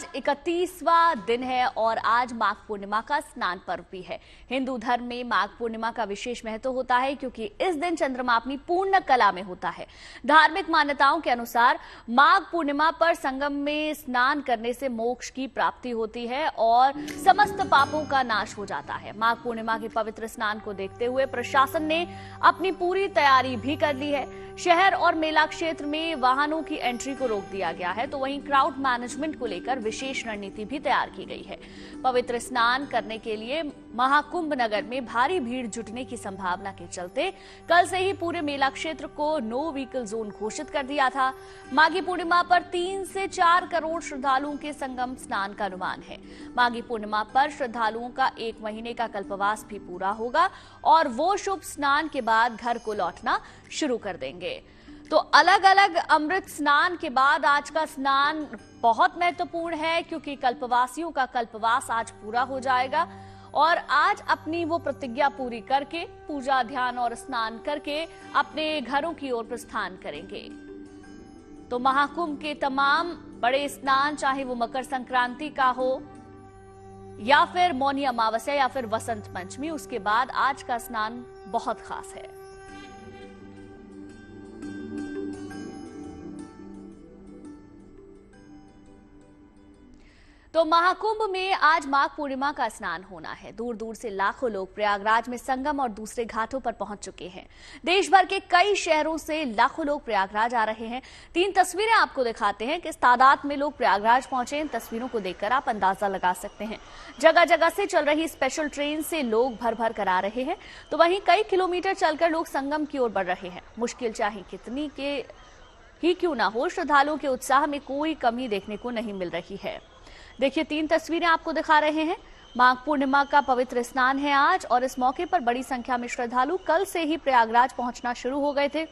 आज 31वां दिन है और आज माघ पूर्णिमा का स्नान पर्व भी है। हिंदू धर्म में माघ पूर्णिमा का विशेष महत्व होता है क्योंकि इस दिन चंद्रमा अपनी पूर्ण कला में होता है। धार्मिक मान्यताओं के अनुसार माघ पूर्णिमा पर संगम में स्नान करने से मोक्ष की प्राप्ति होती है और समस्त पापों का नाश हो जाता है। माघ पूर्णिमा के पवित्र स्नान को देखते हुए प्रशासन ने अपनी पूरी तैयारी भी कर ली है। शहर और मेला क्षेत्र में वाहनों की एंट्री को रोक दिया गया है, तो वहीं क्राउड मैनेजमेंट को लेकर विशेष रणनीति भी तैयार की गई है। पवित्र स्नान करने के लिए महाकुंभ नगर में भारी भीड़ जुटने की संभावना के चलते कल से ही पूरे मेला क्षेत्र को नो व्हीकल जोन घोषित कर दिया था। माघी पूर्णिमा पर 3 से 4 करोड़ श्रद्धालुओं के संगम स्नान का अनुमान है। माघी पूर्णिमा पर श्रद्धालुओं का 1 महीने का कल्पवास भी पूरा होगा और वो शुभ स्नान के बाद घर को लौटना शुरू कर देंगे। तो अलग अलग अमृत स्नान के बाद आज का स्नान बहुत महत्वपूर्ण है क्योंकि कल्पवासियों का कल्पवास आज पूरा हो जाएगा और आज अपनी वो प्रतिज्ञा पूरी करके पूजा ध्यान और स्नान करके अपने घरों की ओर प्रस्थान करेंगे। तो महाकुंभ के तमाम बड़े स्नान, चाहे वो मकर संक्रांति का हो या फिर मौनी अमावस्या या फिर वसंत पंचमी, उसके बाद आज का स्नान बहुत खास है। तो महाकुंभ में आज माघ पूर्णिमा का स्नान होना है। दूर दूर से लाखों लोग प्रयागराज में संगम और दूसरे घाटों पर पहुंच चुके हैं। देश भर के कई शहरों से लाखों लोग प्रयागराज आ रहे हैं। 3 तस्वीरें आपको दिखाते हैं किस तादाद में लोग प्रयागराज पहुंचे। इन तस्वीरों को देखकर आप अंदाजा लगा सकते हैं। जगह जगह से चल रही स्पेशल ट्रेन से लोग भर भर कर आ रहे हैं, तो वहीं कई किलोमीटर चलकर लोग संगम की ओर बढ़ रहे हैं। मुश्किल चाहे कितनी के ही क्यों ना हो, श्रद्धालुओं के उत्साह में कोई कमी देखने को नहीं मिल रही है। देखिए 3 तस्वीरें आपको दिखा रहे हैं। माघ पूर्णिमा का पवित्र स्नान है आज और इस मौके पर बड़ी संख्या में श्रद्धालु कल से ही प्रयागराज पहुंचना शुरू हो गए थे।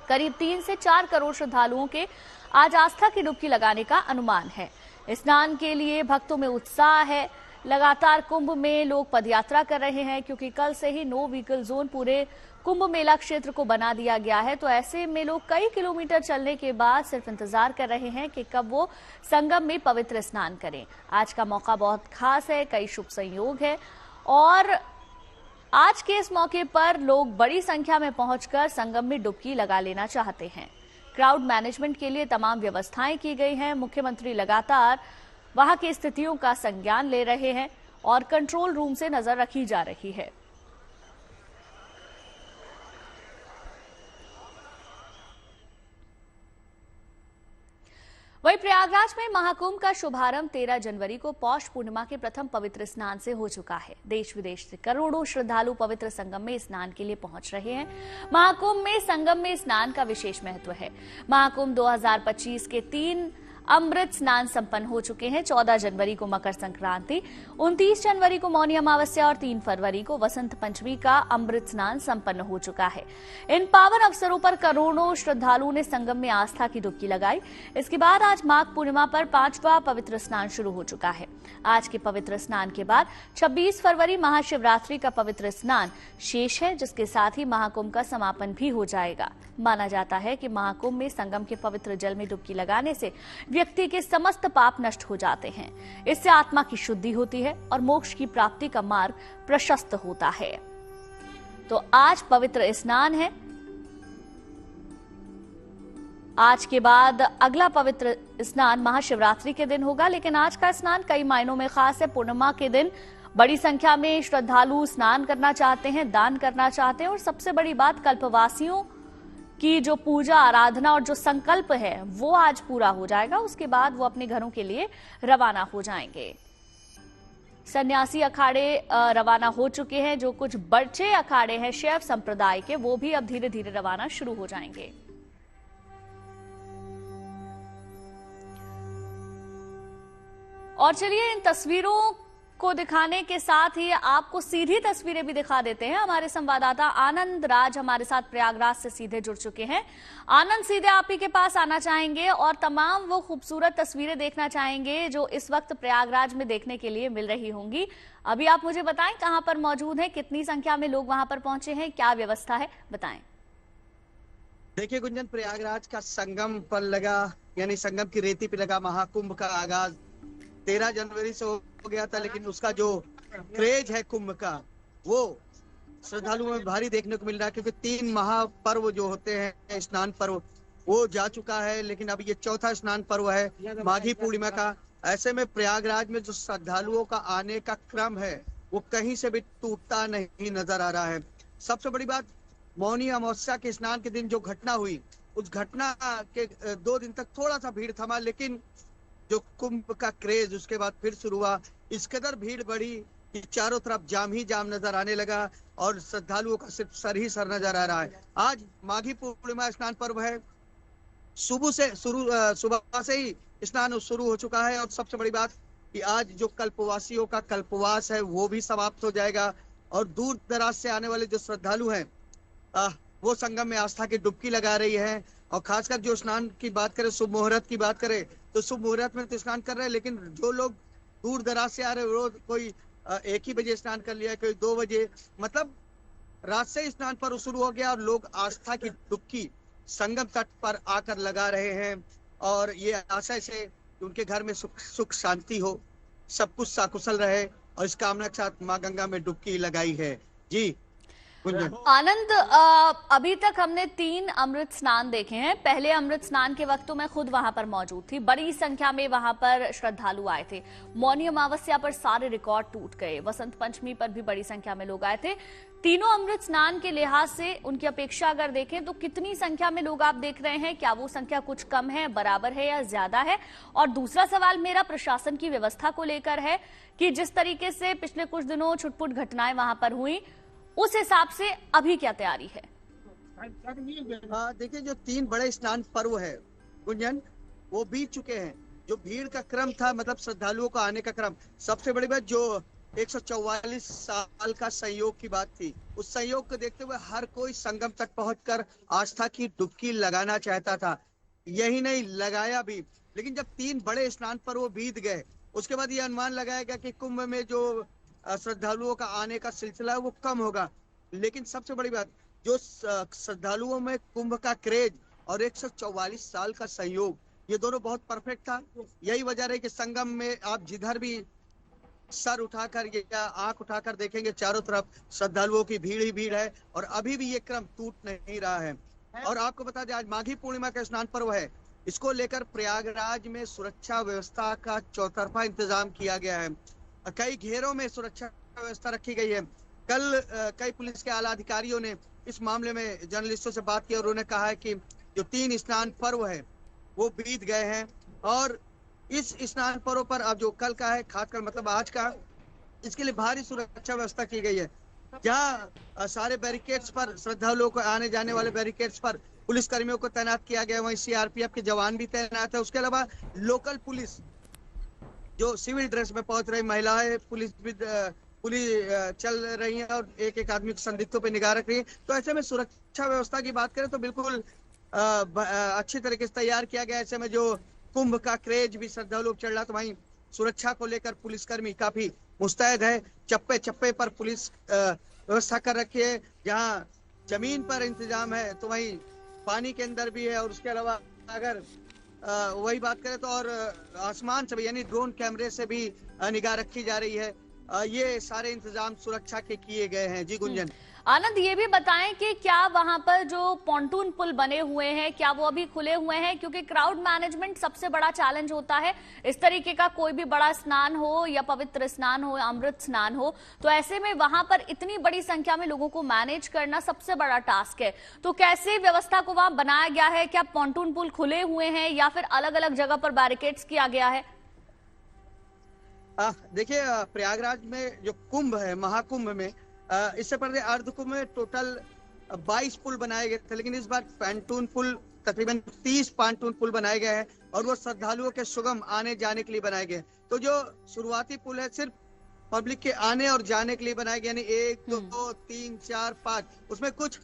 करीब 3 से 4 करोड़ श्रद्धालुओं के आज आस्था की डुबकी लगाने का अनुमान है। स्नान के लिए भक्तों में उत्साह है। लगातार कुंभ में लोग पदयात्रा कर रहे हैं क्योंकि कल से ही नो व्हीकल जोन पूरे कुंभ मेला क्षेत्र को बना दिया गया है। तो ऐसे में लोग कई किलोमीटर चलने के बाद सिर्फ इंतजार कर रहे हैं कि कब वो संगम में पवित्र स्नान करें। आज का मौका बहुत खास है, कई शुभ संयोग है और आज के इस मौके पर लोग बड़ी संख्या में पहुंचकर संगम में डुबकी लगा लेना चाहते हैं। क्राउड मैनेजमेंट के लिए तमाम व्यवस्थाएं की गई हैं। मुख्यमंत्री लगातार वहां की स्थितियों का संज्ञान ले रहे हैं और कंट्रोल रूम से नजर रखी जा रही है। वहीं प्रयागराज में महाकुंभ का शुभारंभ 13 जनवरी को पौष पूर्णिमा के प्रथम पवित्र स्नान से हो चुका है। देश विदेश से करोड़ों श्रद्धालु पवित्र संगम में स्नान के लिए पहुंच रहे हैं। महाकुंभ में संगम में स्नान का विशेष महत्व है। महाकुंभ 2025 के 3 अमृत स्नान संपन्न हो चुके हैं। 14 जनवरी को मकर संक्रांति, 29 जनवरी को मौनी अमावस्या और 3 फरवरी को वसंत पंचमी का अमृत स्नान संपन्न हो चुका है। इन पावन अवसरों पर करोड़ों श्रद्धालुओं ने संगम में आस्था की डुबकी लगाई। इसके बाद आज माघ पूर्णिमा पर 5वां पवित्र स्नान शुरू हो चुका है। आज के पवित्र स्नान के बाद 26 फरवरी महाशिवरात्रि का पवित्र स्नान शेष है, जिसके साथ ही महाकुंभ का समापन भी हो जाएगा। माना जाता है कि महाकुंभ में संगम के पवित्र जल में डुबकी लगाने से व्यक्ति के समस्त पाप नष्ट हो जाते हैं। इससे आत्मा की शुद्धि होती है और मोक्ष की प्राप्ति का मार्ग प्रशस्त होता है। तो आज पवित्र स्नान है। आज के बाद अगला पवित्र स्नान महाशिवरात्रि के दिन होगा, लेकिन आज का स्नान कई मायनों में खास है। पूर्णिमा के दिन बड़ी संख्या में श्रद्धालु स्नान करना चाहते हैं, दान करना चाहते हैं और सबसे बड़ी बात, कल्पवासियों की जो पूजा आराधना और जो संकल्प है वो आज पूरा हो जाएगा। उसके बाद वो अपने घरों के लिए रवाना हो जाएंगे। सन्यासी अखाड़े रवाना हो चुके हैं। जो कुछ बचे अखाड़े हैं शैव संप्रदाय के, वो भी अब धीरे धीरे रवाना शुरू हो जाएंगे। और चलिए इन तस्वीरों को दिखाने के साथ ही आपको सीधी तस्वीरें भी दिखा देते हैं। हमारे संवाददाता आनंद राज हमारे साथ प्रयागराज से सीधे जुड़ चुके हैं। आनंद, सीधे आप ही के पास आना चाहेंगे और तमाम वो खूबसूरत तस्वीरें देखना चाहेंगे जो इस वक्त प्रयागराज में देखने के लिए मिल रही होंगी। अभी आप मुझे बताएं कहां पर मौजूद हैं, कितनी संख्या में लोग वहां पर पहुंचे हैं, क्या व्यवस्था है, बताएं। देखिए गुंजन, प्रयागराज का संगम पर लगा यानी संगम की रेती पे लगा महाकुंभ का आगाज 13 जनवरी से हो गया था, लेकिन उसका जो क्रेज है कुंभ का वो श्रद्धालुओं में भारी देखने को मिल रहा है, क्योंकि 3 महापर्व जो होते हैं स्नान पर्व वो जा चुका है, लेकिन अब ये चौथा स्नान पर्व है माघी पूर्णिमा का। ऐसे में प्रयागराज में जो श्रद्धालुओं का आने का क्रम है वो कहीं से भी टूटता नहीं नजर आ रहा है। सबसे बड़ी बात, मौनी अमावस्या के स्नान के दिन जो घटना हुई, उस घटना के 2 दिन तक थोड़ा सा भीड़ थमा, लेकिन जो कुंभ का क्रेज उसके बाद फिर शुरू हुआ। इस कदर भीड़ बढ़ी कि चारों तरफ जाम ही जाम नजर आने लगा और श्रद्धालुओं का सिर्फ सर ही सर नजर आ रहा है। आज माघी पूर्णिमा स्नान पर्व है, सुबह से ही स्नान शुरू हो चुका है। और सबसे बड़ी बात कि आज जो कल्पवासियों का कल्पवास है वो भी समाप्त हो जाएगा और दूर दराज से आने वाले जो श्रद्धालु हैं वो संगम में आस्था की डुबकी लगा रही है। और खासकर जो स्नान की बात करें, शुभ मुहूर्त की बात करें, तो शुभ मुहूर्त में तो स्नान कर रहे हैं, लेकिन जो लोग दूर दराज से आ रहे हैं रोज कोई 1 ही बजे स्नान कर लिया, कोई 2 बजे, मतलब रात से स्नान पर शुरू हो गया और लोग आस्था की डुबकी संगम तट पर आकर लगा रहे हैं। और ये आशय से उनके घर में सुख शांति हो, सब कुछ साकुशल रहे, और इस कामना के साथ माँ गंगा में डुबकी लगाई है। जी आनंद, अभी तक हमने 3 अमृत स्नान देखे हैं। पहले अमृत स्नान के वक्त तो मैं खुद वहां पर मौजूद थी, बड़ी संख्या में वहां पर श्रद्धालु आए थे। मौनी अमावस्या पर सारे रिकॉर्ड टूट गए, वसंत पंचमी पर भी बड़ी संख्या में लोग आए थे। तीनों अमृत स्नान के लिहाज से उनकी अपेक्षा अगर देखें तो कितनी संख्या में लोग आप देख रहे हैं? क्या वो संख्या कुछ कम है, बराबर है या ज्यादा है? और दूसरा सवाल मेरा प्रशासन की व्यवस्था को लेकर है कि जिस तरीके से पिछले कुछ दिनों छुटपुट घटनाएं वहां पर हुई, उस हिसाब से अभी क्या तैयारी है? देखिए, जो 3 बड़े स्नान पर्व है गुंजन, वो बीत चुके हैं। जो भीड़ का क्रम था, मतलब श्रद्धालुओं का आने का क्रम, सबसे बड़ी बात जो 144 साल का संयोग की बात थी, उस संयोग को देखते हुए हर कोई संगम तक पहुंचकर आस्था की डुबकी लगाना चाहता था। यही नहीं, लगाया भी। लेकिन जब 3 बड़े स्नान पर्व बीत गए, उसके बाद ये अनुमान लगाया गया कि कुंभ में जो श्रद्धालुओं का आने का सिलसिला है वो कम होगा। लेकिन सबसे बड़ी बात, जो श्रद्धालुओं में कुंभ का क्रेज और 144 साल का संयोग, ये दोनों बहुत परफेक्ट था। यही वजह रही कि संगम में आप जिधर भी सर उठाकर या आंख उठाकर देखेंगे, चारों तरफ श्रद्धालुओं की भीड़ ही भीड़ है और अभी भी ये क्रम टूट नहीं रहा है। और आपको बता दें, आज माघी पूर्णिमा का स्नान पर्व है। इसको लेकर प्रयागराज में सुरक्षा व्यवस्था का चौतरफा इंतजाम किया गया है। कई घेरों में सुरक्षा व्यवस्था रखी गई है। कल कई पुलिस के आला अधिकारियों ने इस मामले में जर्नलिस्टों से बात की और उन्होंने कहा है कि जो 3 स्नान पर्व है वो बीत गए हैं और इस स्नान पर्व पर अब जो कल का है, खासकर मतलब आज का, इसके लिए भारी सुरक्षा व्यवस्था की गई है। जहाँ सारे बैरिकेड्स पर, श्रद्धालुओं को आने जाने वाले बैरिकेड्स पर पुलिस कर्मियों को तैनात किया गया, वहीं सीआरपीएफ के जवान भी तैनात है। उसके अलावा लोकल पुलिस जो सिविल ड्रेस में पहुंच रही महिलाएं, पुलिस चल रही हैं और एक आदमी संदिग्धों पे निगाह रख रही है। तो ऐसे में सुरक्षा व्यवस्था की बात करें तो बिल्कुल अच्छी तरीके से तैयार किया गया। ऐसे में जो कुंभ का क्रेज भी श्रद्धालु चढ़ रहा, तो वहीं सुरक्षा को लेकर पुलिसकर्मी काफी मुस्तैद है। चप्पे चप्पे पर पुलिस व्यवस्था कर रखी है। जहाँ जमीन पर इंतजाम है तो वहीं पानी के अंदर भी है। और उसके अलावा अगर वही बात करें तो और आसमान से भी, यानी ड्रोन कैमरे से भी निगाह रखी जा रही है। ये सारे इंतजाम सुरक्षा के किए गए हैं। जी गुंजन। आनंद, ये भी बताएं कि क्या वहां पर जो पॉन्टून पुल बने हुए हैं, क्या वो अभी खुले हुए हैं? क्योंकि क्राउड मैनेजमेंट सबसे बड़ा चैलेंज होता है। इस तरीके का कोई भी बड़ा स्नान हो या पवित्र स्नान हो, अमृत स्नान हो, तो ऐसे में वहां पर इतनी बड़ी संख्या में लोगों को मैनेज करना सबसे बड़ा टास्क है। तो कैसे व्यवस्था को वहां बनाया गया है? क्या पॉन्टून पुल खुले हुए हैं या फिर अलग अलग जगह पर बैरिकेड्स किया गया है? देखिए, प्रयागराज में जो कुंभ है, महाकुंभ में, इससे पहले अर्धकुंभ में टोटल 22 पुल बनाए गए थे, लेकिन इस बार पैंटून पुल, तकरीबन 30 पैंटून पुल बनाए गए हैं और वो श्रद्धालुओं के सुगम आने जाने के लिए बनाए गए। तो जो शुरुआती पुल है सिर्फ पब्लिक के आने और जाने के लिए बनाए गए, यानी 1 2 3 4 5, उसमें कुछ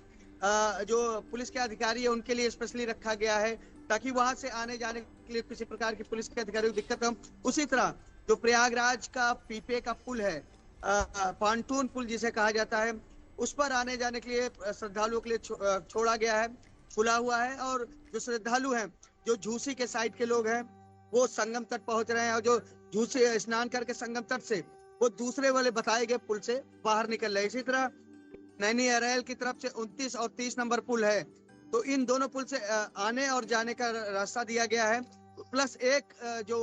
जो पुलिस के अधिकारी है उनके लिए स्पेशली रखा गया है ताकि वहां से आने जाने के लिए किसी प्रकार की पुलिस के अधिकारियों को दिक्कत हो। उसी तरह जो प्रयागराज का पीपे का पुल है, पांटून पुल जिसे कहा जाता है, उस पर आने जाने के लिए श्रद्धालुओं के लिए छोड़ा गया है, खुला हुआ है। और जो श्रद्धालु हैं जो झूसी के साइड के लोग हैं वो संगम तट पहुंच रहे हैं, और जो झूसी स्नान करके संगम तट से वो दूसरे वाले बताए गए पुल से बाहर निकल रहे हैं। इसी तरह नैनी अरैल की तरफ से 29 और 30 नंबर पुल है, तो इन दोनों पुल से आने और जाने का रास्ता दिया गया है। प्लस एक जो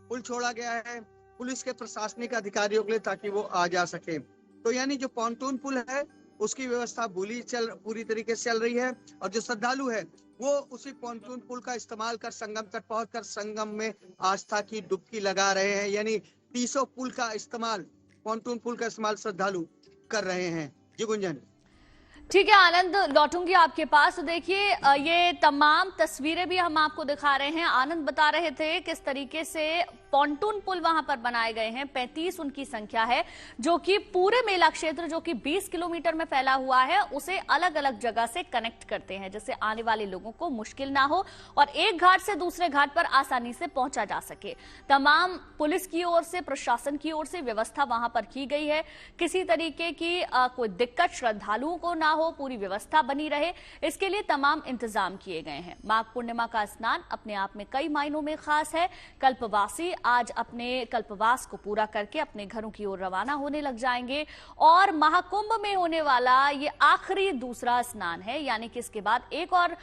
पुल छोड़ा गया है पुलिस के प्रशासनिक अधिकारियों के लिए, ताकि वो आ जा सके। तो यानी जो पॉन्टून पुल है उसकी व्यवस्था पूरी तरीके से चल रही है, और जो श्रद्धालु है वो उसी पॉन्टून पुल का इस्तेमाल कर संगम तक पहुंचकर संगम में आस्था की डुबकी लगा रहे हैं। यानी 300 पुल का इस्तेमाल, पॉन्टून पुल का इस्तेमाल श्रद्धालु कर रहे हैं। जी गुंजन। ठीक है आनंद, लौटूंगी आपके पास। तो देखिए ये तमाम तस्वीरें भी हम आपको दिखा रहे हैं। आनंद बता रहे थे किस तरीके से पॉन्टून पुल वहां पर बनाए गए हैं, 35 उनकी संख्या है, जो कि पूरे मेला क्षेत्र जो कि 20 किलोमीटर में फैला हुआ है उसे अलग अलग जगह से कनेक्ट करते हैं, जिससे आने वाले लोगों को मुश्किल ना हो और एक घाट से दूसरे घाट पर आसानी से पहुंचा जा सके। तमाम पुलिस की ओर से, प्रशासन की ओर से व्यवस्था वहां पर की गई है। किसी तरीके की कोई दिक्कत श्रद्धालुओं को ना हो, पूरी व्यवस्था बनी रहे, इसके लिए तमाम इंतजाम किए गए हैं। माघ पूर्णिमा का स्नान अपने आप में कई मायनों में खास है। कल्पवासी आज अपने कल्पवास को पूरा करके अपने घरों की ओर रवाना होने लग जाएंगे, और महाकुंभ में होने वाला ये आखिरी दूसरा स्नान है, यानी कि इसके बाद एक और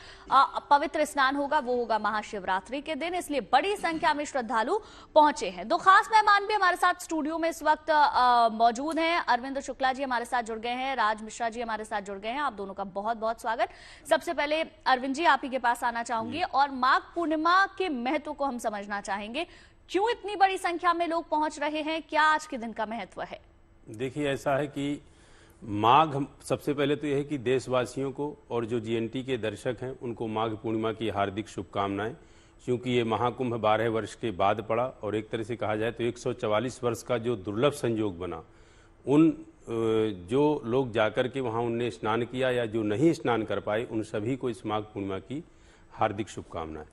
पवित्र स्नान होगा, वो होगा महाशिवरात्रि के दिन। इसलिए बड़ी संख्या में श्रद्धालु पहुंचे हैं। दो खास मेहमान भी हमारे साथ स्टूडियो में इस वक्त मौजूद हैं। अरविंद शुक्ला जी हमारे साथ जुड़ गए हैं, राज मिश्रा जी हमारे साथ जुड़ गए हैं। आप दोनों का बहुत बहुत स्वागत। सबसे पहले अरविंद जी आप ही के पास आना चाहूंगी, और माघ पूर्णिमा के महत्व को हम समझना चाहेंगे। क्यों इतनी बड़ी संख्या में लोग पहुंच रहे हैं, क्या आज के दिन का महत्व है? देखिए ऐसा है कि माघ, सबसे पहले तो यह है कि देशवासियों को और जो जीएनटी के दर्शक हैं उनको माघ पूर्णिमा की हार्दिक शुभकामनाएं, क्योंकि ये महाकुंभ 12 वर्ष के बाद पड़ा, और एक तरह से कहा जाए तो 144 वर्ष का जो दुर्लभ संयोग बना, उन जो लोग जाकर के वहाँ उनने स्नान किया या जो नहीं स्नान कर पाए, उन सभी को इस माघ पूर्णिमा की हार्दिक शुभकामनाएं।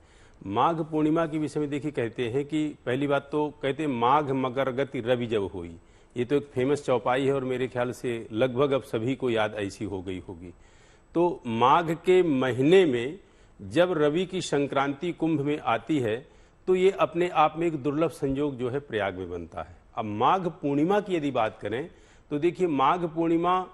माघ पूर्णिमा के विषय में देखिए कहते हैं कि पहली बात तो कहते हैं माघ मकर गति रवि जब हुई, ये तो एक फेमस चौपाई है और मेरे ख्याल से लगभग अब सभी को याद ऐसी हो गई होगी। तो माघ के महीने में जब रवि की संक्रांति कुंभ में आती है तो ये अपने आप में एक दुर्लभ संयोग जो है प्रयाग में बनता है। अब माघ पूर्णिमा की यदि बात करें तो देखिए माघ पूर्णिमा,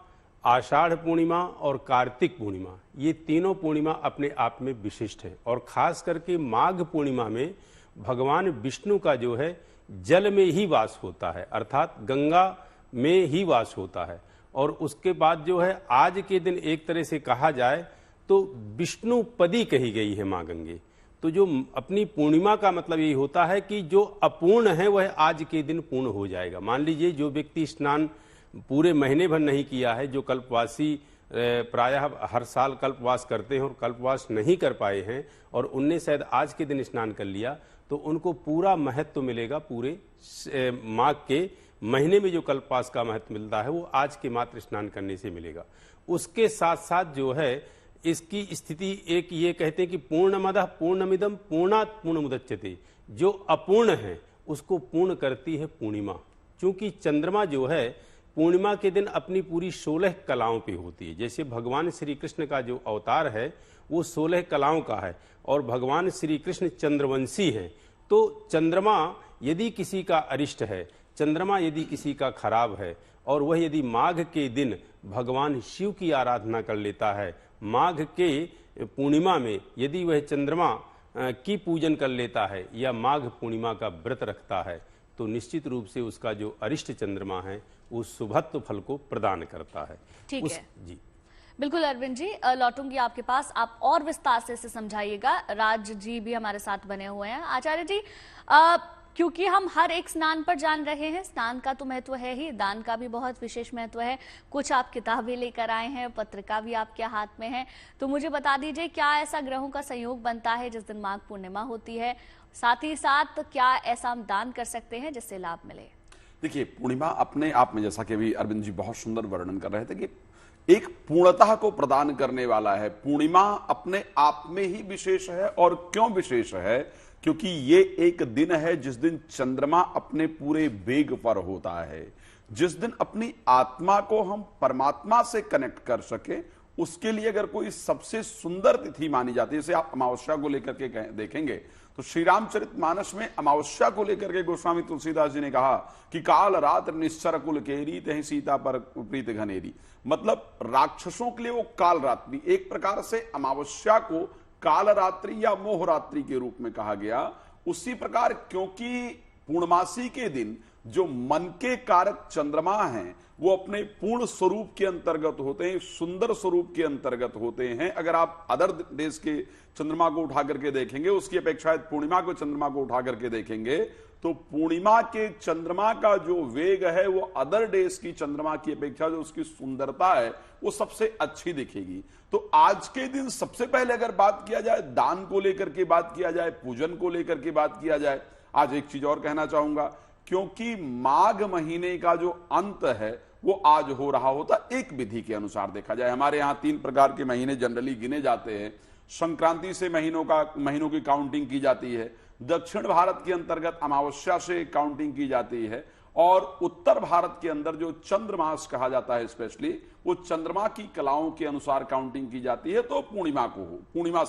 आषाढ़ पूर्णिमा और कार्तिक पूर्णिमा, ये तीनों पूर्णिमा अपने आप में विशिष्ट है, और खास करके माघ पूर्णिमा में भगवान विष्णु का जो है जल में ही वास होता है, अर्थात गंगा में ही वास होता है। और उसके बाद जो है आज के दिन एक तरह से कहा जाए तो विष्णुपदी कही गई है माँ गंगे। तो जो अपनी पूर्णिमा का मतलब यही होता है कि जो अपूर्ण है वह आज के दिन पूर्ण हो जाएगा। मान लीजिए जो व्यक्ति स्नान पूरे महीने भर नहीं किया है, जो कल्पवासी प्रायः हर साल कल्पवास करते हैं और कल्पवास नहीं कर पाए हैं और उनने शायद आज के दिन स्नान कर लिया, तो उनको पूरा महत्व मिलेगा। पूरे माघ के महीने में जो कल्पवास का महत्व मिलता है वो आज के मात्र स्नान करने से मिलेगा। उसके साथ साथ जो है इसकी स्थिति एक ये कहते हैं कि पूर्णमदः पूर्णमिदं पूर्णात् पूर्णमुदच्यते, जो अपूर्ण है उसको पूर्ण करती है पूर्णिमा। क्योंकि चंद्रमा जो है पूर्णिमा के दिन अपनी पूरी 16 कलाओं पे होती है। जैसे भगवान श्री कृष्ण का जो अवतार है वो 16 कलाओं का है और भगवान श्री कृष्ण चंद्रवंशी हैं। तो चंद्रमा यदि किसी का अरिष्ट है, चंद्रमा यदि किसी का खराब है, और वह यदि माघ के दिन भगवान शिव की आराधना कर लेता है, माघ के पूर्णिमा में यदि वह चंद्रमा की पूजन कर लेता है या माघ पूर्णिमा का व्रत रखता है, तो निश्चित रूप से उसका जो अरिष्ट चंद्रमा है उस शुभत्व फल को प्रदान करता है। ठीक है जी बिल्कुल अरविंद जी, लौटूंगी आपके पास, आप और विस्तार से इसे समझाइएगा। राज जी भी हमारे साथ बने हुए हैं। आचार्य जी, क्योंकि हम हर एक स्नान पर जान रहे हैं, स्नान का तो महत्व है ही, दान का भी बहुत विशेष महत्व है। कुछ आप किताबें लेकर आए हैं, पत्रिका भी आपके हाथ में है, तो मुझे बता दीजिए क्या ऐसा ग्रहों का संयोग बनता है जिस दिन माघ पूर्णिमा होती है, साथ ही साथ क्या ऐसा हम दान कर सकते हैं जिससे लाभ मिले? देखिए, पूर्णिमा अपने आप में, जैसा कि अभी अरविंद जी बहुत सुंदर वर्णन कर रहे थे, कि एक पूर्णता को प्रदान करने वाला है। पूर्णिमा अपने आप में ही विशेष है। और क्यों विशेष है? क्योंकि ये एक दिन है जिस दिन चंद्रमा अपने पूरे वेग पर होता है, जिस दिन अपनी आत्मा को हम परमात्मा से कनेक्ट कर सके, उसके लिए अगर कोई सबसे सुंदर तिथि मानी जाती है, जैसे आप अमावस्या को लेकर के देखेंगे तो श्री रामचरितमानस में अमावस्या को लेकर के गोस्वामी तुलसीदास जी ने कहा कि काल रात्र निश्चर कुल केरी तहि सीता पर प्रीत घनेरी, मतलब राक्षसों के लिए वो काल रात्रि, एक प्रकार से अमावस्या को काल रात्रि या मोह रात्रि के रूप में कहा गया। उसी प्रकार क्योंकि पूर्णमासी के दिन जो मन के कारक चंद्रमा हैं वो अपने पूर्ण स्वरूप के अंतर्गत होते हैं, सुंदर स्वरूप के अंतर्गत होते हैं। अगर आप अदर देश के चंद्रमा को उठा करके देखेंगे, उसकी अपेक्षा पूर्णिमा को चंद्रमा को उठा करके देखेंगे तो पूर्णिमा के चंद्रमा का जो वेग है वो अदर डेज की चंद्रमा की अपेक्षा जो उसकी सुंदरता है वो सबसे अच्छी दिखेगी। तो आज के दिन सबसे पहले अगर बात किया जाए, दान को लेकर के बात किया जाए, पूजन को लेकर के बात किया जाए, आज एक चीज और कहना चाहूंगा, क्योंकि माघ महीने का जो अंत है वो आज हो रहा होता, एक विधि के अनुसार देखा जाए, हमारे यहाँ 3 प्रकार के महीने जनरली गिने जाते हैं। संक्रांति से महीनों की काउंटिंग की जाती है, दक्षिण भारत के अंतर्गत अमावस्या से काउंटिंग की जाती है, और उत्तर भारत के अंदर जो चंद्रमास कहा जाता है स्पेशली, वो चंद्रमा की कलाओं के अनुसार काउंटिंग की जाती है। तो पूर्णिमा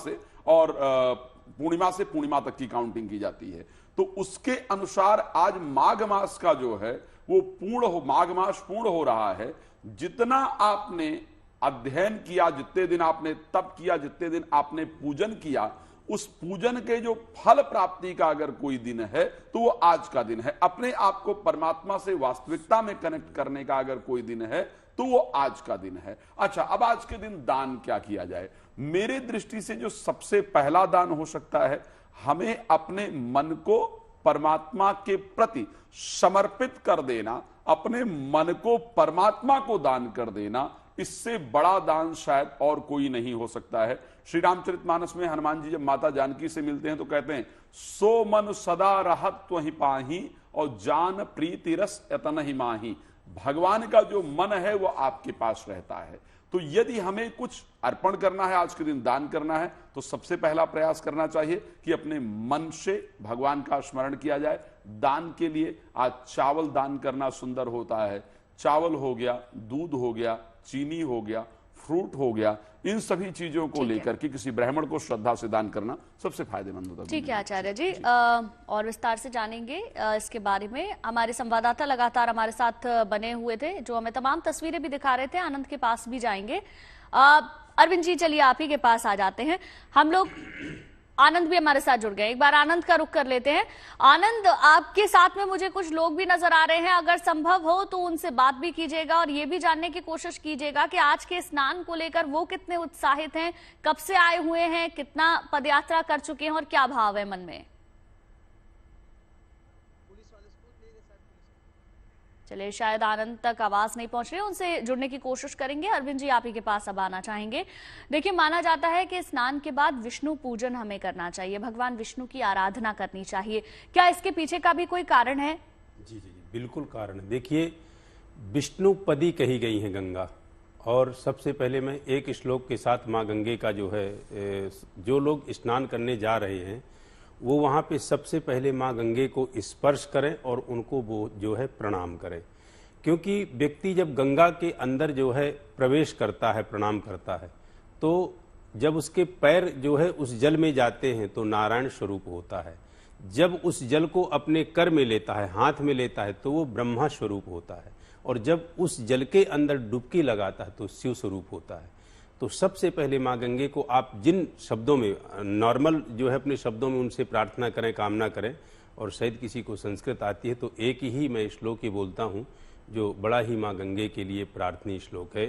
से पूर्णिमा तक की काउंटिंग की जाती है। तो उसके अनुसार आज माघ मास का जो है वो माघ मास पूर्ण हो रहा है। जितना आपने अध्ययन किया, जितने दिन आपने तप किया, जितने दिन आपने पूजन किया, उस पूजन के जो फल प्राप्ति का अगर कोई दिन है तो वो आज का दिन है। अपने आप को परमात्मा से वास्तविकता में कनेक्ट करने का अगर कोई दिन है तो वो आज का दिन है। अच्छा, अब आज के दिन दान क्या किया जाए? मेरे दृष्टि से जो सबसे पहला दान हो सकता है, हमें अपने मन को परमात्मा के प्रति समर्पित कर देना, अपने मन को परमात्मा को दान कर देना, इससे बड़ा दान शायद और कोई नहीं हो सकता है। श्री रामचरितमानस में हनुमान जी जब माता जानकी से मिलते हैं तो कहते हैं, सो मन सदा रहत त्वहि पाही और जान प्रीति रस यतन ही माही। भगवान का जो मन है वो आपके पास रहता है। तो यदि हमें कुछ अर्पण करना है, आज के दिन दान करना है, तो सबसे पहला प्रयास करना चाहिए कि अपने मन से भगवान का स्मरण किया जाए। दान के लिए आज चावल दान करना सुंदर होता है। चावल हो गया, दूध हो गया, चीनी हो गया, फ्रूट हो गया, इन सभी चीजों को लेकर के किसी ब्राह्मण को श्रद्धा से दान करना सबसे फायदेमंद होता है। ठीक है आचार्य जी, और विस्तार से जानेंगे इसके बारे में। हमारे संवाददाता लगातार हमारे साथ बने हुए थे, जो हमें तमाम तस्वीरें भी दिखा रहे थे। आनंद के पास भी जाएंगे। अरविंद जी, चलिए आप ही के पास आ जाते हैं हम लोग। आनंद भी हमारे साथ जुड़ गए, एक बार आनंद का रुख कर लेते हैं। आनंद, आपके साथ में मुझे कुछ लोग भी नजर आ रहे हैं, अगर संभव हो तो उनसे बात भी कीजिएगा और ये भी जानने की कोशिश कीजिएगा कि आज के स्नान को लेकर वो कितने उत्साहित हैं, कब से आए हुए हैं, कितना पदयात्रा कर चुके हैं और क्या भाव है मन में। चलिए, शायद आनंद तक आवाज नहीं पहुंच रही, उनसे जुड़ने की कोशिश करेंगे। अरविंद जी, आप ही के पास अब आना चाहेंगे। देखिए, माना जाता है कि स्नान के बाद विष्णु पूजन हमें करना चाहिए, भगवान विष्णु की आराधना करनी चाहिए। क्या इसके पीछे का भी कोई कारण है? जी, बिल्कुल कारण है। देखिए, विष्णुपदी कही गई है गंगा, और सबसे पहले मैं एक श्लोक के साथ माँ गंगे का जो है, जो लोग स्नान करने जा रहे हैं वो वहाँ पे सबसे पहले माँ गंगे को स्पर्श करें और उनको वो जो है प्रणाम करें। क्योंकि व्यक्ति जब गंगा के अंदर जो है प्रवेश करता है, प्रणाम करता है, तो जब उसके पैर जो है उस जल में जाते हैं तो नारायण स्वरूप होता है। जब उस जल को अपने कर में लेता है, हाथ में लेता है, तो वो ब्रह्मा स्वरूप होता है। और जब उस जल के अंदर डुबकी लगाता है तो शिव स्वरूप होता है। तो सबसे पहले माँ गंगे को आप जिन शब्दों में, नॉर्मल जो है अपने शब्दों में उनसे प्रार्थना करें, कामना करें, और शायद किसी को संस्कृत आती है तो एक ही मैं श्लोक ही बोलता हूँ जो बड़ा ही माँ गंगे के लिए प्रार्थनीय श्लोक है।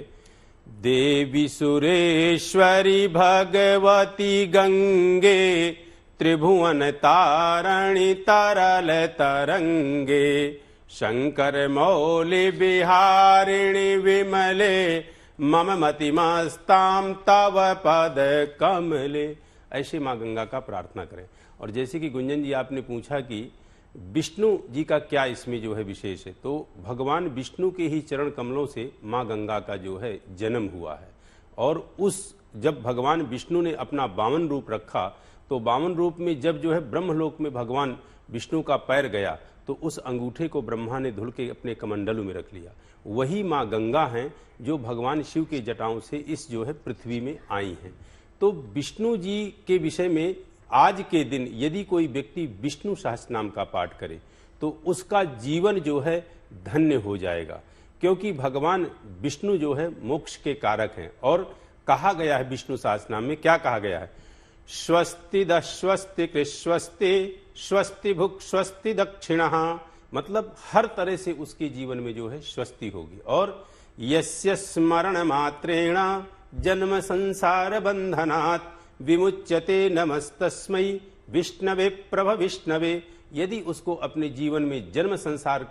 देवी सुरेश्वरी भगवती गंगे त्रिभुवन तारणी तरल तरंगे शंकर मौलि बिहारिणी विमले मम मतिमस्ताम तव पद कमले। ऐसे माँ गंगा का प्रार्थना करें। और जैसे कि गुंजन जी आपने पूछा कि विष्णु जी का क्या इसमें जो है विशेष है, तो भगवान विष्णु के ही चरण कमलों से माँ गंगा का जो है जन्म हुआ है। और जब भगवान विष्णु ने अपना 52 रूप रखा, तो 52 रूप में जब जो है ब्रह्मलोक में भगवान विष्णु का पैर गया तो उस अंगूठे को ब्रह्मा ने धुल के अपने कमंडलों में रख लिया। वही माँ गंगा हैं जो भगवान शिव के जटाओं से इस जो है पृथ्वी में आई हैं। तो विष्णु जी के विषय में आज के दिन यदि कोई व्यक्ति विष्णु सहस्त्रनाम का पाठ करे तो उसका जीवन जो है धन्य हो जाएगा, क्योंकि भगवान विष्णु जो है मोक्ष के कारक हैं। और कहा गया है विष्णु सहस्त्रनाम में, क्या कहा गया है? स्वस्ति दस्वस्ति कृस्वस्ति स्वस्ति भुक् स्वस्ति दक्षिणः, मतलब हर तरह से उसके जीवन में जो है स्वस्ति होगी। और यस्य स्मरण मात्रेण जन्म संसार बंधनात् विमुच्यते नमस्तस्मै विष्णवे प्रभ विष्णवे, यदि उसको अपने जीवन में जन्म संसार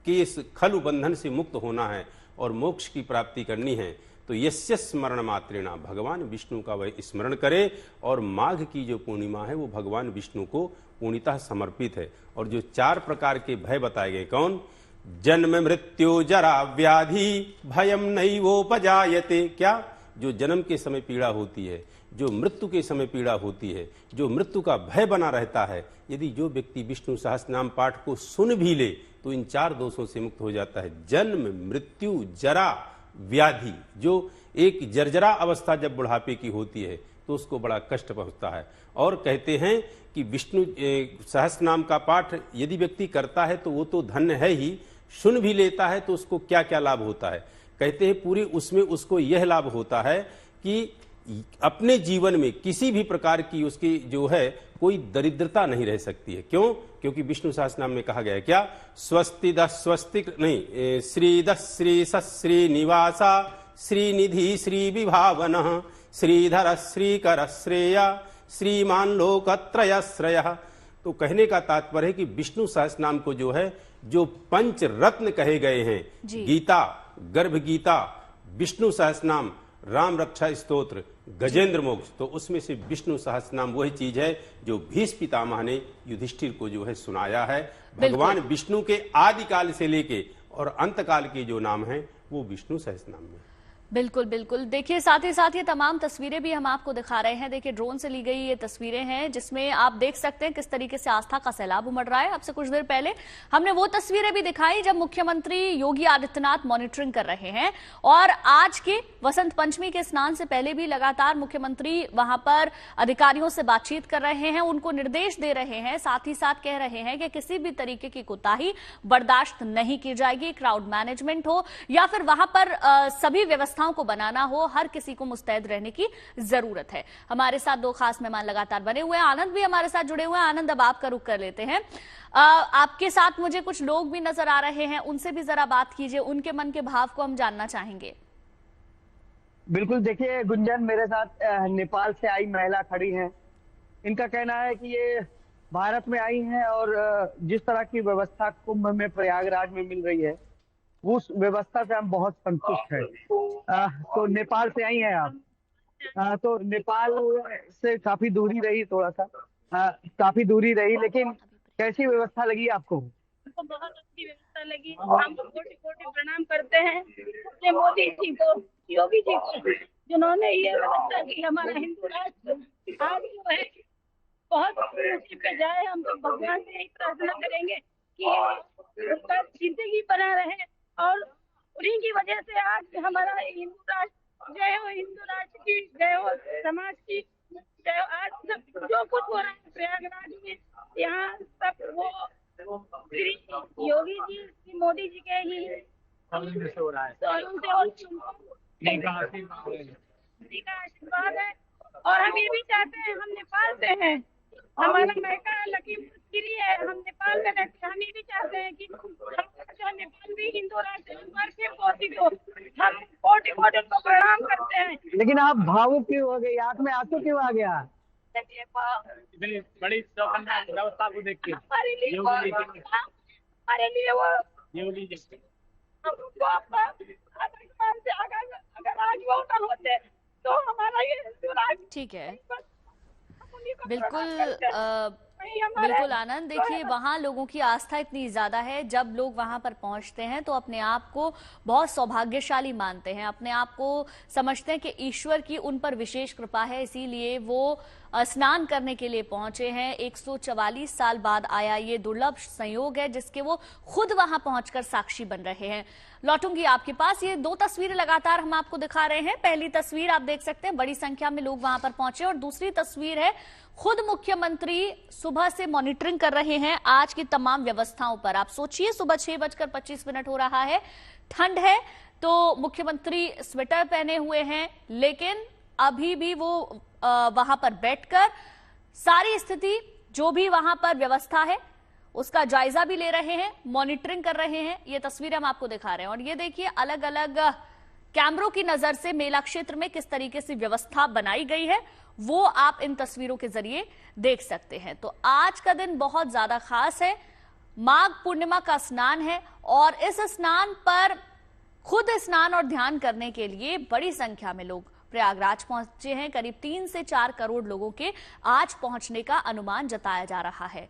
के इस खलु बंधन से मुक्त होना है और मोक्ष की प्राप्ति करनी है तो यस्य स्मरण मात्रेण, भगवान विष्णु का वह स्मरण करे। और माघ की जो पूर्णिमा है वो भगवान विष्णु को पूर्णतः समर्पित है। और जो 4 प्रकार के भय बताए गए, कौन? जन्म मृत्यु जरा व्याधि भयम नैवोपजायते, क्या? जो जन्म के समय पीड़ा होती है, जो मृत्यु के समय पीड़ा होती है, जो मृत्यु का भय बना रहता है, यदि जो व्यक्ति विष्णु सहस्त्रनाम पाठ को सुन भी ले तो इन 4 दोषों से मुक्त हो जाता है। जन्म मृत्यु जरा व्याधि, जो एक जर्जरा अवस्था जब बुढ़ापे की होती है तो उसको बड़ा कष्ट पहुंचता है। और कहते हैं कि विष्णु सहस्त्रनाम का पाठ यदि व्यक्ति करता है तो वो तो धन्य है ही, सुन भी लेता है तो उसको क्या क्या लाभ होता है? कहते हैं पूरी उसमें उसको यह लाभ होता है कि अपने जीवन में किसी भी प्रकार की उसकी जो है कोई दरिद्रता नहीं रह सकती है। क्यों? क्योंकि विष्णु सहस्त्रनाम में कहा गया है क्या? स्वस्ति दस स्वस्ति नहीं, श्री दस श्री सश्री निवासा श्रीनिधि श्री विभावन श्रीधर श्रीकर श्रेया श्रीमान लोकत्रयश्रय। तो कहने का तात्पर्य है कि विष्णु सहस्त्रनाम को जो है जो 5 रत्न कहे गए हैं, गीता, गर्भ गीता, विष्णु सहस्त्रनाम, राम रक्षा स्तोत्र, गजेंद्र मोक्ष, तो उसमें से विष्णु सहस्त्रनाम वही चीज है जो भीष्म पितामह ने युधिष्ठिर को जो है सुनाया है। भगवान विष्णु के आदि काल से लेके और अंत काल के जो नाम है वो विष्णु सहस्त्रनाम में। बिल्कुल बिल्कुल। देखिए साथ ही साथ ये तमाम तस्वीरें भी हम आपको दिखा रहे हैं। देखिए ड्रोन से ली गई ये तस्वीरें हैं जिसमें आप देख सकते हैं किस तरीके से आस्था का सैलाब उमड़ रहा है। आपसे कुछ देर पहले हमने वो तस्वीरें भी दिखाई जब मुख्यमंत्री योगी आदित्यनाथ मॉनिटरिंग कर रहे हैं और आज के वसंत पंचमी के स्नान से पहले भी लगातार मुख्यमंत्री वहां पर अधिकारियों से बातचीत कर रहे हैं, उनको निर्देश दे रहे हैं, साथ ही साथ कह रहे हैं कि किसी भी तरीके की कोताही बर्दाश्त नहीं की जाएगी। क्राउड मैनेजमेंट हो या फिर वहां पर सभी व्यवस्थाओं को बनाना हो, हर किसी को मुस्तैद रहने की जरूरत है। हमारे साथ 2 खास मेहमान लगातार बने हुए हैं। आनंद भी हमारे साथ जुड़े हुए हैं। आनंद, अब आपका रुख कर लेते हैं। आपके साथ मुझे कुछ लोग भी नजर आ रहे हैं, उनसे भी जरा बात कीजिए, उनके मन के भाव को हम जानना चाहेंगे। बिल्कुल, देखिए गुंजन, मेरे साथ नेपाल से आई महिला खड़ी हैं। इनका कहना है कि ये भारत में आई हैं और जिस तरह की व्यवस्था कुंभ में प्रयागराज में मिल रही है उस व्यवस्था से हम बहुत संतुष्ट हैं। तो नेपाल से आई हैं आप। तो नेपाल से काफी दूरी रही, थोड़ा सा काफी दूरी रही, लेकिन कैसी व्यवस्था लगी आपको? हमको बहुत अच्छी व्यवस्था लगी। हम कोटि कोटि प्रणाम करते हैं अपने मोदी जी को, योगी जी को, जिन्होंने ये व्यवस्था की। हमारा हिंदू राष्ट्र आज जो है बहुत ऊंचे पे जाए। हम तो भगवान से यही प्रार्थना करेंगे कि उसका जिंदगी बना रहे और उन्हीं की वजह से आज हमारा हिंदू राष्ट्र, जय हो हिंदू राष्ट्र की, जय हो समाज की, जय हो। आज सब जो कुछ हो रहा है प्रयागराज में, यहाँ सब वो श्री योगी जी, श्री मोदी जी के ही से हो रहा है, तो उनसे और उनका आशीर्वाद है। और हम ये भी चाहते हैं, हम नेपाल से हैं, हमारा मैका लखीमपुर है, हम नेपाल में रहते हैं। हम ये भी चाहते हैं कि जो नेपाल भी हिंदू राष्ट्र के कोटि को हम कोटि कोटि को प्रणाम करते हैं। लेकिन आप भावुक क्यों हो गए? आंख में आंसू क्यों आ गया? इतनी बड़ी व्यवस्था को देख के हमारे लिए वो योगी जी अगर आज वो ना होते तो हमारा ये ठीक है। बिल्कुल आनंद, देखिए वहाँ लोगों की आस्था इतनी ज्यादा है, जब लोग वहां पर पहुंचते हैं तो अपने आप को बहुत सौभाग्यशाली मानते हैं, अपने आप को समझते हैं कि ईश्वर की उन पर विशेष कृपा है, इसीलिए वो स्नान करने के लिए पहुंचे हैं। 144 साल बाद आया ये दुर्लभ संयोग है जिसके वो खुद वहां पहुंचकर साक्षी बन रहे हैं। लौटूंगी आपके पास। ये दो तस्वीरें लगातार हम आपको दिखा रहे हैं। पहली तस्वीर आप देख सकते हैं, बड़ी संख्या में लोग वहां पर पहुंचे, और दूसरी तस्वीर है खुद मुख्यमंत्री सुबह से मॉनिटरिंग कर रहे हैं आज की तमाम व्यवस्थाओं पर। आप सोचिए, सुबह 6:25 हो रहा है, ठंड है, तो मुख्यमंत्री स्वेटर पहने हुए हैं, लेकिन अभी भी वो वहां पर बैठकर सारी स्थिति, जो भी वहां पर व्यवस्था है, उसका जायजा भी ले रहे हैं, मॉनिटरिंग कर रहे हैं। ये तस्वीरें हम आपको दिखा रहे हैं, और ये देखिए अलग अलग कैमरों की नजर से मेला क्षेत्र में किस तरीके से व्यवस्था बनाई गई है, वो आप इन तस्वीरों के जरिए देख सकते हैं। तो आज का दिन बहुत ज्यादा खास है, माघ पूर्णिमा का स्नान है, और इस स्नान पर खुद स्नान और ध्यान करने के लिए बड़ी संख्या में लोग प्रयागराज पहुंचे हैं। करीब 3 से 4 करोड़ लोगों के आज पहुंचने का अनुमान जताया जा रहा है।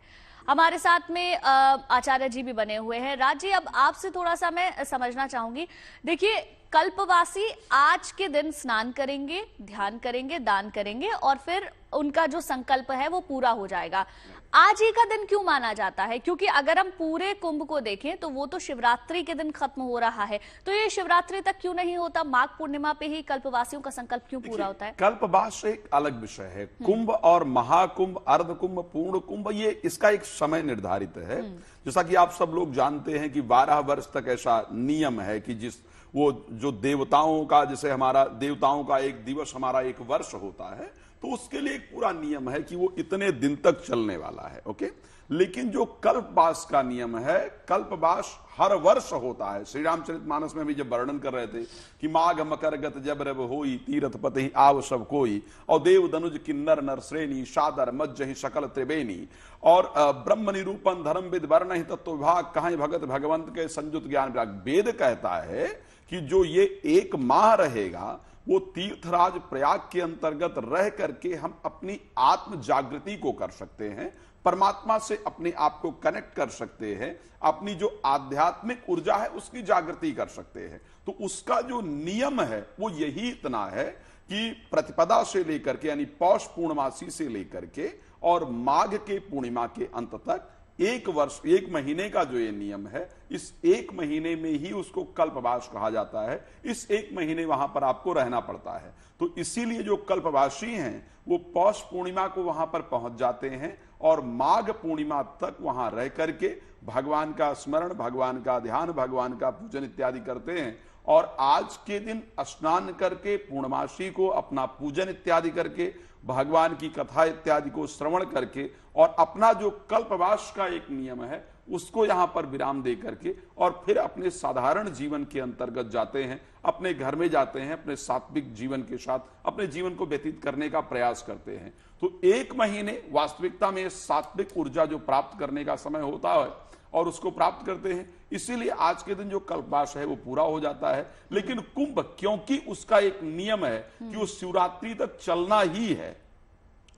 हमारे साथ में आचार्य जी भी बने हुए हैं। राज जी, अब आपसे थोड़ा सा मैं समझना चाहूंगी। देखिए, कल्पवासी आज के दिन स्नान करेंगे, ध्यान करेंगे, दान करेंगे, और फिर उनका जो संकल्प है वो पूरा हो जाएगा। आज ही का दिन क्यों माना जाता है? क्योंकि अगर हम पूरे कुंभ को देखें तो वो तो शिवरात्रि के दिन खत्म हो रहा है, तो ये शिवरात्रि तक क्यों नहीं होता? माघ पूर्णिमा पे ही कल्पवासियों का संकल्प क्यों पूरा होता है? कल्पवास एक अलग विषय है। कुंभ और महाकुंभ, अर्ध कुंभ, पूर्ण कुंभ, ये इसका एक समय निर्धारित है। जैसा कि आप सब लोग जानते हैं कि 12 वर्ष तक ऐसा नियम है कि वो जो देवताओं का, जैसे हमारा देवताओं का एक दिवस हमारा एक वर्ष होता है, तो उसके लिए एक पूरा नियम है कि वो इतने दिन तक चलने वाला है। ओके, लेकिन जो कल्पवास का नियम है, कल्पवास हर वर्ष होता है। श्री रामचरितमानस में भी जब वर्णन कर रहे थे कि माघ मकरगत जब रब होई, तीरथ पति आव सब कोई, और देव दनुज किन्नर नर श्रेणी, सादर मज्जहि सकल त्रिवेणी, और ब्रह्म निरूपण धर्म विद वर्ण ही तत्व विभाग, कहां भगत भगवंत के संयुत ज्ञान विभाग। वेद कहता है कि जो ये एक माह रहेगा वो तीर्थराज प्रयाग के अंतर्गत रह करके हम अपनी आत्म जागृति को कर सकते हैं, परमात्मा से अपने आप को कनेक्ट कर सकते हैं, अपनी जो आध्यात्मिक ऊर्जा है उसकी जागृति कर सकते हैं। तो उसका जो नियम है वो यही इतना है कि प्रतिपदा से लेकर के, यानी पौष पूर्णमासी से लेकर के और माघ के पूर्णिमा के अंत तक एक वर्ष, एक महीने का जो ये नियम है, इस एक महीने में ही उसको कल्पवास कहा जाता है। इस एक महीने वहां पर आपको रहना पड़ता है। तो इसीलिए जो कल्पवासी हैं वो पौष पूर्णिमा को वहां पर पहुंच जाते हैं और माघ पूर्णिमा तक वहां रह करके भगवान का स्मरण, भगवान का ध्यान, भगवान का पूजन इत्यादि करते हैं। और आज के दिन स्नान करके, पूर्णमासी को अपना पूजन इत्यादि करके, भगवान की कथा इत्यादि को श्रवण करके, और अपना जो कल्पवास का एक नियम है उसको यहां पर विराम दे करके, और फिर अपने साधारण जीवन के अंतर्गत जाते हैं, अपने घर में जाते हैं, अपने सात्विक जीवन के साथ अपने जीवन को व्यतीत करने का प्रयास करते हैं। तो एक महीने वास्तविकता में सात्विक ऊर्जा जो प्राप्त करने का समय होता है और उसको प्राप्त करते हैं, इसीलिए आज के दिन जो कल्पवास है वो पूरा हो जाता है। लेकिन कुंभ, क्योंकि उसका एक नियम है कि वो शिवरात्रि तक चलना ही है,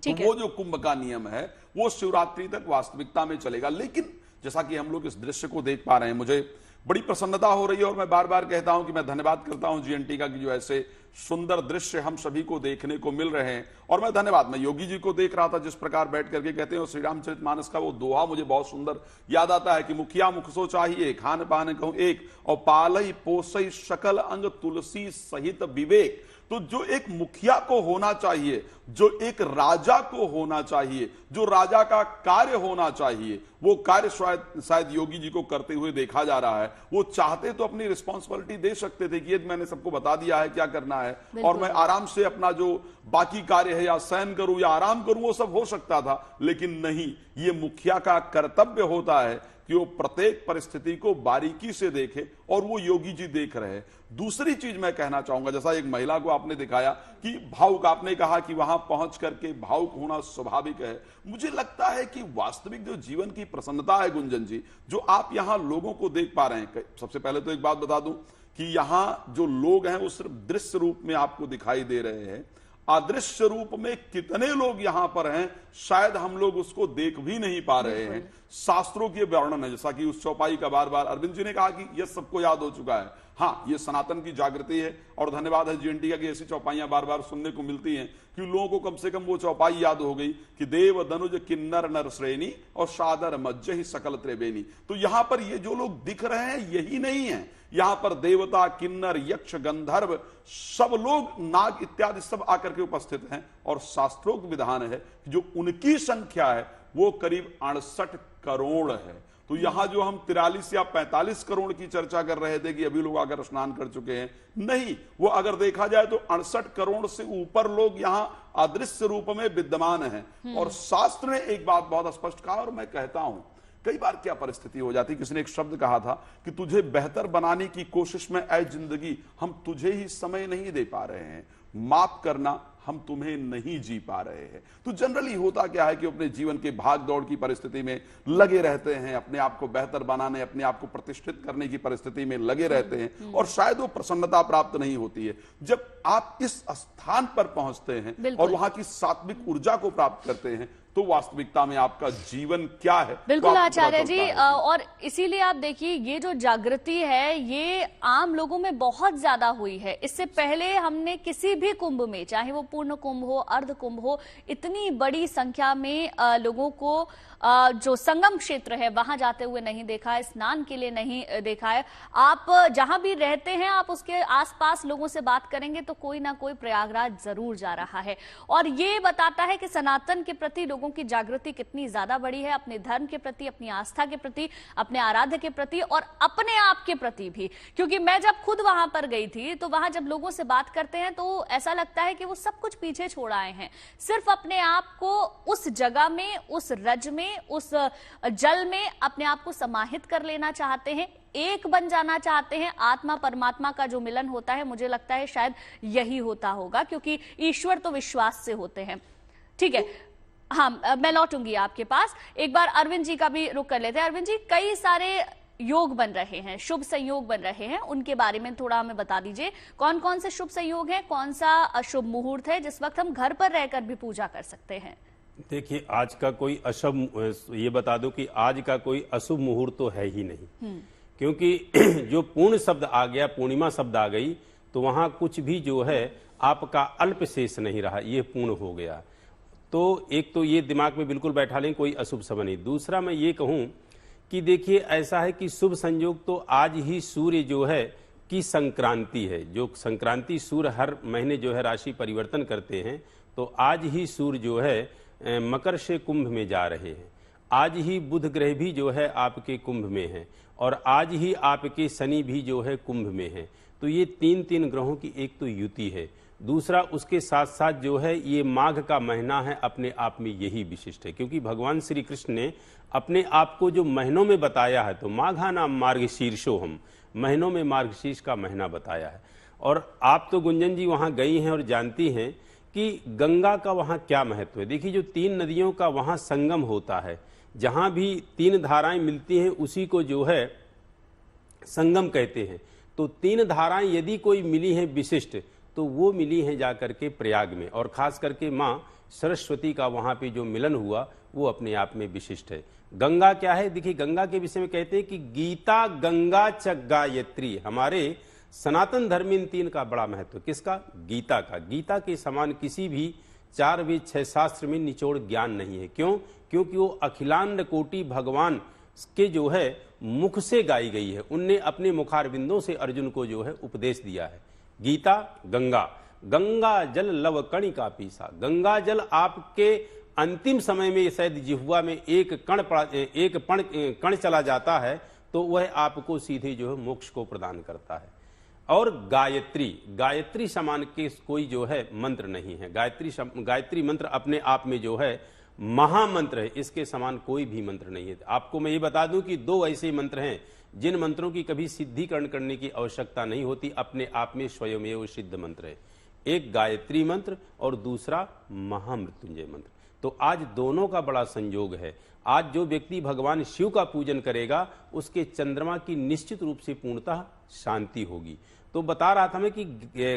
तो वो जो कुंभ का नियम है वो शिवरात्रि तक वास्तविकता में चलेगा। लेकिन जैसा कि हम लोग इस दृश्य को देख पा रहे हैं, मुझे बड़ी प्रसन्नता हो रही है, और मैं बार बार कहता हूं कि मैं धन्यवाद करता हूं जीएनटी का कि जो ऐसे सुंदर दृश्य हम सभी को देखने को मिल रहे हैं। और मैं धन्यवाद, मैं योगी जी को देख रहा था जिस प्रकार बैठ करके कहते हैं, और श्री रामचरितमानस का वो दोहा मुझे बहुत सुंदर याद आता है कि मुखिया मुख सो चाहिए, खान पान कहूं एक, और पालई पोसई सकल अंग तुलसी सहित विवेक। तो जो एक मुखिया को होना चाहिए, जो एक राजा को होना चाहिए, जो राजा का कार्य होना चाहिए, वो कार्य शायद योगी जी को करते हुए देखा जा रहा है। वो चाहते तो अपनी रिस्पॉन्सिबिलिटी दे सकते थे कि ये मैंने सबको बता दिया है क्या करना है, और मैं आराम से अपना जो बाकी कार्य है, या शयन करूं या आराम करूं, वो सब हो सकता था। लेकिन नहीं, ये मुखिया का कर्तव्य होता है कि वो प्रत्येक परिस्थिति को बारीकी से देखे, और वो योगी जी देख रहे हैं। दूसरी चीज मैं कहना चाहूंगा, जैसा एक महिला को आपने दिखाया कि भावुक, आपने कहा कि वहां पहुंच करके भावुक होना स्वाभाविक है। मुझे लगता है कि वास्तविक जो जीवन की प्रसन्नता है गुंजन जी, जो आप यहां लोगों को देख पा रहे हैं, सबसे पहले तो एक बात बता दूं कि यहां जो लोग हैं वो सिर्फ दृश्य रूप में आपको दिखाई दे रहे हैं, अदृश्य रूप में कितने लोग यहां पर हैं शायद हम लोग उसको देख भी नहीं पा रहे हैं। शास्त्रों की वर्णन है, जैसा कि उस चौपाई का बार बार अरविंद जी ने कहा कि यह सबको याद हो चुका है। हाँ, ये सनातन की जागृति है और धन्यवाद है जीएनटी का कि ऐसी चौपाइयां बार बार सुनने को मिलती हैं कि लोगों को कम से कम वो चौपाई याद हो गई कि देव धनुज किन्नर नर श्रेणी और सादर मज्ज ही सकल त्रिवेणी। तो यहां पर ये जो लोग दिख रहे हैं यही नहीं है, यहां पर देवता, किन्नर, यक्ष, गंधर्व सब लोग, नाग इत्यादि सब आकर के उपस्थित हैं और शास्त्रोक्त विधान है जो उनकी संख्या है वो करीब 68 करोड़ है। तो यहां जो हम 43 या 45 करोड़ की चर्चा कर रहे थे कि अभी लोग आकर स्नान कर चुके हैं, नहीं, वो अगर देखा जाए तो 68 करोड़ से ऊपर लोग यहां अदृश्य रूप में विद्यमान हैं। और शास्त्र ने एक बात बहुत स्पष्ट कहा और मैं कहता हूं, कई बार क्या परिस्थिति हो जाती, किसी ने एक शब्द कहा था कि तुझे बेहतर बनाने की कोशिश में ऐ जिंदगी हम तुझे ही समय नहीं दे पा रहे हैं, माफ करना हम तुम्हें नहीं जी पा रहे हैं। तो जनरली होता क्या है कि अपने जीवन के भाग दौड़ की परिस्थिति में लगे रहते हैं, अपने आप को बेहतर बनाने, अपने आप को प्रतिष्ठित करने की परिस्थिति में लगे रहते हैं और शायद वो प्रसन्नता प्राप्त नहीं होती है। जब आप इस स्थान पर पहुंचते हैं और वहां की सात्विक ऊर्जा को प्राप्त करते हैं तो वास्तविकता में आपका जीवन क्या है। बिल्कुल आचार्य जी, और इसीलिए आप देखिए ये जो जागृति है ये आम लोगों में बहुत ज्यादा हुई है। इससे पहले हमने किसी भी कुंभ में, चाहे वो पूर्ण कुंभ हो, अर्ध कुंभ हो, इतनी बड़ी संख्या में लोगों को जो संगम क्षेत्र है वहां जाते हुए नहीं देखा है, स्नान के लिए नहीं देखा है। आप जहां भी रहते हैं आप उसके आसपास लोगों से बात करेंगे तो कोई ना कोई प्रयागराज जरूर जा रहा है। और ये बताता है कि सनातन के प्रति लोगों की जागृति कितनी ज्यादा बड़ी है, अपने धर्म के प्रति, अपनी आस्था के प्रति, अपने आराध्य के प्रति और अपने आप के प्रति भी। क्योंकि मैं जब खुद वहां पर गई थी तो वहां जब लोगों से बात करते हैं तो ऐसा लगता है कि वो सब कुछ पीछे छोड़ आए हैं, सिर्फ अपने आप को उस जगह में, उस रज में, उस जल में अपने आप को समाहित कर लेना चाहते हैं, एक बन जाना चाहते हैं। आत्मा परमात्मा का जो मिलन होता है मुझे लगता है शायद यही होता होगा, क्योंकि ईश्वर तो विश्वास से होते हैं। ठीक है, हाँ, मैं लौटूंगी आपके पास। एक बार अरविंद जी का भी रुख कर लेते हैं। अरविंद जी, कई सारे योग बन रहे हैं, शुभ संयोग बन रहे हैं, उनके बारे में थोड़ा हमें बता दीजिए। कौन कौन से शुभ संयोग हैं, कौन सा अशुभ मुहूर्त है जिस वक्त हम घर पर रहकर भी पूजा कर सकते हैं? देखिए, आज का कोई अशुभ, ये बता दो कि आज का कोई अशुभ मुहूर्त तो है ही नहीं, क्योंकि जो पूर्ण शब्द आ गया, पूर्णिमा शब्द आ गई, तो वहां कुछ भी जो है आपका अल्प शेष नहीं रहा, ये पूर्ण हो गया। तो एक तो ये दिमाग में बिल्कुल बैठा लें, कोई अशुभ समय नहीं। दूसरा मैं ये कहूं कि देखिए ऐसा है कि शुभ संयोग तो आज ही सूर्य जो है की संक्रांति है, जो संक्रांति सूर्य हर महीने जो है राशि परिवर्तन करते हैं, तो आज ही सूर्य जो है मकर से कुंभ में जा रहे हैं। आज ही बुध ग्रह भी जो है आपके कुंभ में है और आज ही आपके शनि भी जो है कुंभ में है। तो ये तीन तीन ग्रहों की एक तो युति है। दूसरा उसके साथ साथ जो है ये माघ का महीना है, अपने आप में यही विशिष्ट है, क्योंकि भगवान श्री कृष्ण ने अपने आप को जो महीनों में बताया है, तो माघा नाम मार्गशीर्षो, हम महीनों में मार्गशीर्ष का महीना बताया है। और आप तो गुंजन जी वहां गई हैं और जानती हैं कि गंगा का वहां क्या महत्व है। देखिए, जो तीन नदियों का वहां संगम होता है, जहां भी तीन धाराएं मिलती हैं उसी को जो है संगम कहते हैं। तो तीन धाराएं यदि कोई मिली हैं विशिष्ट, तो वो मिली हैं जाकर के प्रयाग में, और खास करके मां सरस्वती का वहां पे जो मिलन हुआ वो अपने आप में विशिष्ट है। गंगा क्या है? देखिए, गंगा के विषय में कहते हैं कि गीता गंगा च गायत्री। हमारे सनातन धर्म इन तीन का बड़ा महत्व। किसका? गीता का। गीता के समान किसी भी 4 वेद 6 शास्त्र में निचोड़ ज्ञान नहीं है। क्यों? क्योंकि वो अखिलांड कोटि भगवान के जो है मुख से गाई गई है। उनने अपने मुखारविंदों से अर्जुन को जो है उपदेश दिया है। गीता गंगा, गंगा जल लव कणिका पीसा। गंगा जल आपके अंतिम समय में शायद जिह्वा में एक कण चला जाता है तो वह आपको सीधे जो है मोक्ष को प्रदान करता है। और गायत्री समान के कोई जो है मंत्र नहीं है। गायत्री मंत्र अपने आप में जो है महामंत्र है, इसके समान कोई भी मंत्र नहीं है। आपको मैं ये बता दूं कि 2 ऐसे मंत्र हैं जिन मंत्रों की कभी सिद्धिकरण करने की आवश्यकता नहीं होती, अपने आप में स्वयमेव सिद्ध मंत्र है। एक गायत्री मंत्र और दूसरा महामृत्युंजय मंत्र। तो आज दोनों का बड़ा संयोग है। आज जो व्यक्ति भगवान शिव का पूजन करेगा उसके चंद्रमा की निश्चित रूप से पूर्णतः शांति होगी। तो बता रहा था मैं कि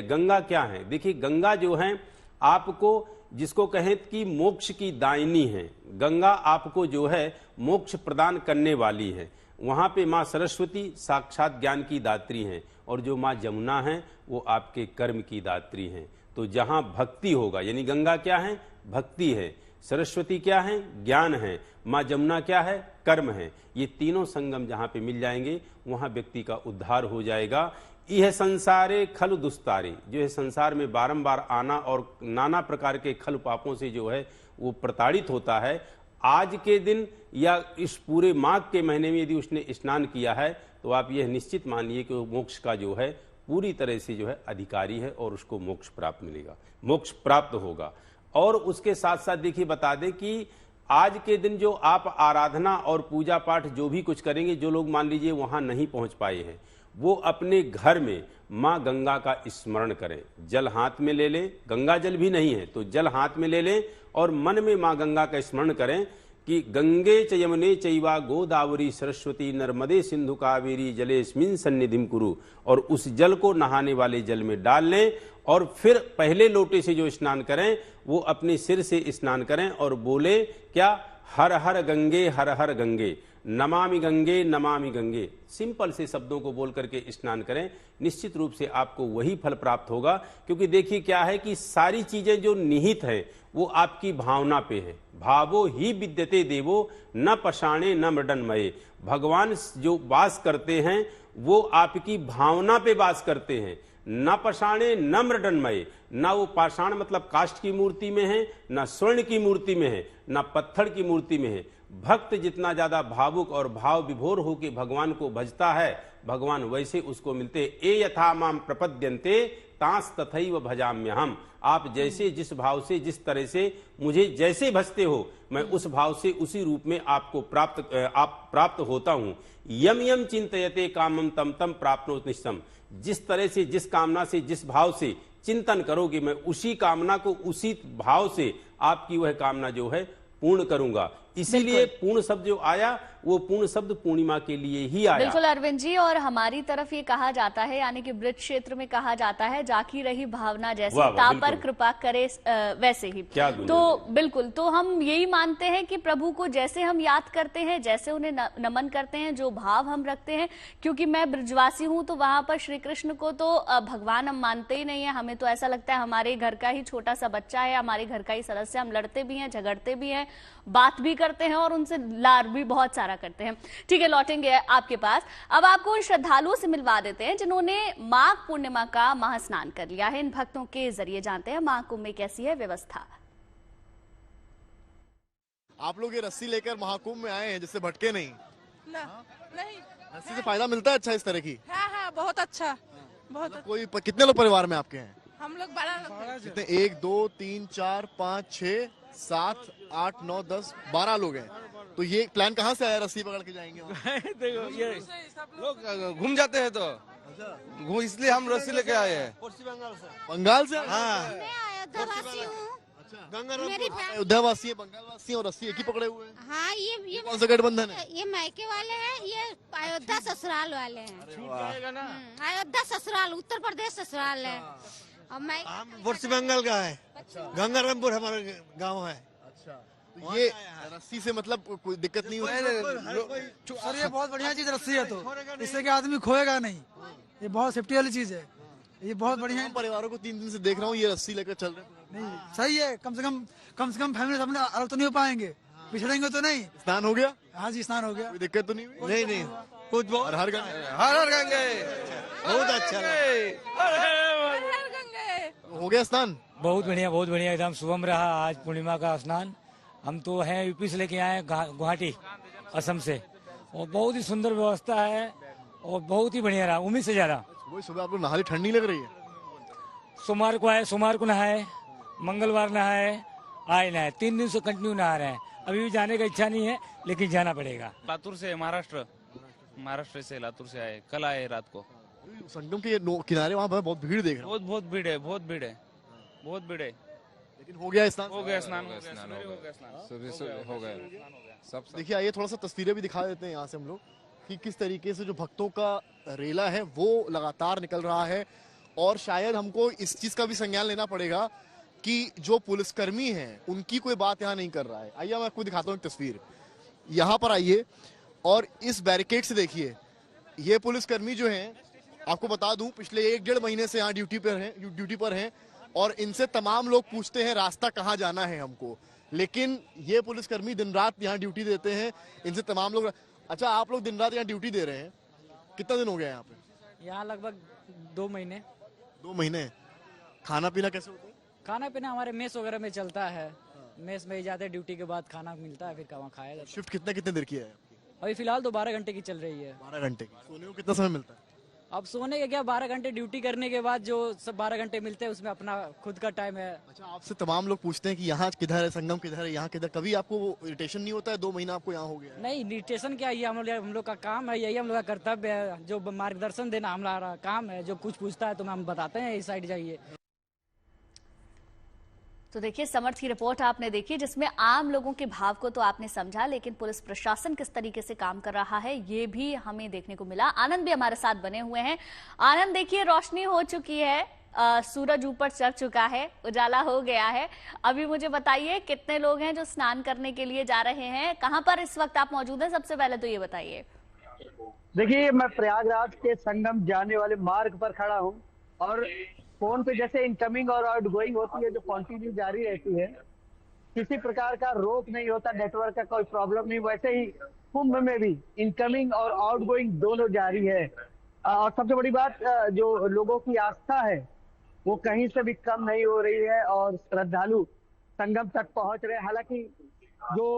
गंगा क्या है। देखिए, गंगा जो है आपको जिसको कहें कि मोक्ष की दायिनी है। गंगा आपको जो है मोक्ष प्रदान करने वाली है। वहां पे माँ सरस्वती साक्षात ज्ञान की दात्री हैं और जो माँ जमुना हैं वो आपके कर्म की दात्री हैं। तो जहां भक्ति होगा, यानी गंगा क्या है? भक्ति है। सरस्वती क्या है? ज्ञान है। माँ जमुना क्या है? कर्म है। ये तीनों संगम जहां पे मिल जाएंगे वहां व्यक्ति का उद्धार हो जाएगा। यह संसारे खल दुस्तारे, जो है संसार में बारंबार आना और नाना प्रकार के खल पापों से जो है वो प्रताड़ित होता है, आज के दिन या इस पूरे माघ के महीने में यदि उसने स्नान किया है तो आप यह निश्चित मानिए कि वो मोक्ष का जो है पूरी तरह से जो है अधिकारी है और उसको मोक्ष प्राप्त मिलेगा, मोक्ष प्राप्त होगा। और उसके साथ साथ देखिए बता दें कि आज के दिन जो आप आराधना और पूजा पाठ जो भी कुछ करेंगे, जो लोग मान लीजिए वहां नहीं पहुंच पाए हैं, वो अपने घर में माँ गंगा का स्मरण करें। जल हाथ में ले लें, गंगा जल भी नहीं है तो जल हाथ में ले लें और मन में माँ गंगा का स्मरण करें कि गंगे च यमुने चैवा गोदावरी सरस्वती नर्मदे सिंधु कावेरी जलेस्मिन् सन्निधिं कुरु, और उस जल को नहाने वाले जल में डाल लें और फिर पहले लोटे से जो स्नान करें वो अपने सिर से स्नान करें और बोले क्या? हर हर गंगे, नमामि गंगे। सिंपल से शब्दों को बोल करके स्नान करें, निश्चित रूप से आपको वही फल प्राप्त होगा। क्योंकि देखिए क्या है कि सारी चीजें जो निहित है वो आपकी भावना पे है। भावो ही विद्यते देवो न पषाणे न मृडनमये। भगवान जो वास करते हैं वो आपकी भावना पे वास करते हैं। न पषाणे न मृडनमये, न वो पाषाण मतलब काष्ठ की मूर्ति में है, न स्वर्ण की मूर्ति में है, न पत्थर की मूर्ति में है। भक्त जितना ज्यादा भावुक और भाव विभोर होकर भगवान को भजता है, भगवान वैसे उसको मिलते। ए यथा माम प्रपद्यन्ते तांस तथैव भजाम्यहम्। आप जैसे जिस भाव से जिस तरह से मुझे जैसे भजते हो, मैं उस भाव से उसी रूप में आपको प्राप्त होता हूं। यम यम चिंतयते कामम तम तम प्राप्नोति निश्चयम्। जिस तरह से जिस कामना से जिस भाव से चिंतन करोगे, मैं उसी कामना को उसी भाव से आपकी वह कामना जो है पूर्ण करूंगा। इसीलिए पूर्ण शब्द जो आया वो पूर्ण शब्द पूर्णिमा के लिए ही आया। बिल्कुल अरविंद जी, और हमारी तरफ ये कहा जाता है, यानी कि ब्रज क्षेत्र में कहा जाता है, जाकी रही भावना जैसे ता पर कृपा करे वैसे ही। तो बिल्कुल, तो हम यही मानते हैं कि प्रभु को जैसे हम याद करते हैं, जैसे उन्हें नमन करते हैं, जो भाव हम रखते हैं, क्योंकि मैं ब्रजवासी हूँ तो वहां पर श्री कृष्ण को तो भगवान हम मानते ही नहीं है। हमें तो ऐसा लगता है हमारे घर का ही छोटा सा बच्चा है, हमारे घर का ही सदस्य। हम लड़ते भी हैं, झगड़ते भी हैं, बात भी करते हैं और उनसे लाड भी बहुत सारा करते हैं। ठीक है, लौटेंगे आपके पास। अब आपको उन श्रद्धालुओं से मिलवा देते हैं जिन्होंने माघ पूर्णिमा का महास्नान कर लिया है। इन भक्तों के जरिए जानते हैं महाकुंभ में कैसी है व्यवस्था। आप लोग ये रस्सी लेकर महाकुंभ में आए हैं, जिससे भटके नहीं? नहीं, रस्सी से फायदा मिलता है अच्छा इस तरह की? हाँ, बहुत अच्छा, बहुत। कोई कितने लोग परिवार में आपके हैं? हम लोग 12 लोग। कितने? 1 2 3 4 5 6 7 8 9 10 12 लोग हैं। तो ये प्लान कहाँ से आया, रस्सी पकड़ के जाएंगे? देखो ये लोग घूम जाते हैं तो इसलिए हम रस्सी लेके आए हैं। बंगाल से? हाँ, मैं अयोध्यावासी हूँ। अयोध्यावासी है, बंगालवासी और रस्सी एक ही पकड़े हुए हैं। हाँ, ये कौन सा गठबंधन है? ये मायके वाले हैं, ये अयोध्या ससुराल वाले हैं। अयोध्या ससुराल, उत्तर प्रदेश ससुराल है। और मैं पश्चिम बंगाल का है। गंगारामपुर हमारा गांव है। तो ये रस्सी से मतलब कोई दिक्कत नहीं होती? सर ये बहुत बढ़िया चीज रस्सी है, तो इससे कि आदमी खोएगा नहीं। ये बहुत सेफ्टी वाली चीज है, ये बहुत बढ़िया है। परिवारों को 3 दिन से देख रहा हूँ ये रस्सी लेकर चल रहे हैं। नहीं सही है, कम से कम फैमिली सामने अलग तो नहीं हो पाएंगे, पिछड़ेंगे तो नहीं। स्नान हो गया? हाँ जी, स्नान हो गया। कोई दिक्कत तो नहीं हुई? नहीं कुछ बहुत हर गंगे, हर गंगे बहुत अच्छा हो गया स्नान? बहुत बढ़िया एकदम शुभम रहा आज पूर्णिमा का स्नान। हम तो हैं यूपी से लेके आए गुवाहाटी असम से, और बहुत ही सुंदर व्यवस्था है और बहुत ही बढ़िया रहा, उम्मीद से ज्यादा। वही सुबह आपको नहाली ठंडी लग रही है? सोमवार को आए, सोमवार को नहाए, मंगलवार नहाए, आए नहाए, 3 दिन से कंटिन्यू नहा रहे हैं। अभी भी जाने का इच्छा नहीं है लेकिन जाना पड़ेगा। लातूर से, महाराष्ट्र से लातूर से आए, कल आए रात को। संगम के किनारे वहाँ पर बहुत भीड़ देख रहा हूँ। बहुत भीड़ है। लेकिन हो गया स्नान? हो गया स्नान। सब देखिए, आइए थोड़ा सा तस्वीरें भी दिखा देते हैं यहाँ से हम लोग कि किस तरीके से जो भक्तों का रेला है वो लगातार निकल रहा है। और शायद हमको इस चीज का भी संज्ञान लेना पड़ेगा कि जो पुलिसकर्मी हैं उनकी कोई बात यहाँ नहीं कर रहा है। आइए मैं आपको दिखाता हूँ एक तस्वीर। यहाँ पर आइए और इस बैरिकेड से देखिए, ये पुलिसकर्मी जो हैं, आपको बता दूं पिछले 1-1.5 महीने से यहाँ ड्यूटी पर हैं और इनसे तमाम लोग पूछते हैं रास्ता कहाँ जाना है हमको, लेकिन ये पुलिसकर्मी दिन रात यहाँ ड्यूटी देते हैं। इनसे तमाम लोग। अच्छा, आप लोग दिन रात यहाँ ड्यूटी दे रहे हैं, कितना दिन हो गया यहाँ पे? यहाँ लगभग 2 महीने। 2 महीने। खाना पीना कैसे होता है? खाना पीना हमारे मेस वगैरह में चलता है, मेस में ही जाते हैं, ड्यूटी के बाद खाना मिलता है, फिर वहाँ खाया जाता है। शिफ्ट कितने देर की है? अभी फिलहाल तो 12 घंटे की चल रही है। 12 घंटे की। सोने को कितना समय मिलता है? अब सोने का क्या, 12 घंटे ड्यूटी करने के बाद जो सब 12 घंटे मिलते हैं उसमें अपना खुद का टाइम है। अच्छा, आपसे तमाम लोग पूछते हैं कि यहाँ किधर है, संगम किधर है, यहाँ किधर, कभी आपको वो इरिटेशन नहीं होता है? 2 महीना आपको यहाँ हो गया है। नहीं, इरिटेशन क्या, ये हम लोग का काम है, यही हम लोग का कर्तव्य है, जो मार्गदर्शन देना हमारा काम है। जो कुछ पूछता है तो हम बताते हैं इस साइड जाइए। तो देखिए, समर्थ की रिपोर्ट आपने देखी, जिसमें आम लोगों के भाव को तो आपने समझा, लेकिन पुलिस प्रशासन किस तरीके से काम कर रहा है ये भी हमें देखने को मिला। आनंद भी हमारे साथ बने हुए हैं। आनंद, देखिए रोशनी हो चुकी है, सूरज ऊपर चढ़ चुका है, उजाला हो गया है। अभी मुझे बताइए कितने लोग हैं जो स्नान करने के लिए जा रहे हैं, कहां पर इस वक्त आप मौजूद हैं? सबसे पहले तो ये बताइए। देखिए, मैं प्रयागराज के संगम जाने वाले मार्ग पर खड़ा हूँ और फोन पे जैसे इनकमिंग और आउटगोइंग होती है जो कंटिन्यू जारी रहती है, किसी प्रकार का रोक नहीं होता, नेटवर्क का कोई प्रॉब्लम नहीं। वैसे ही कुंभ में भी इनकमिंग और आउटगोइंग दोनों जारी है। और सबसे बड़ी बात, जो लोगों की आस्था है वो कहीं से भी कम नहीं हो रही है और श्रद्धालु संगम तक पहुंच रहे हैं। हालांकि जो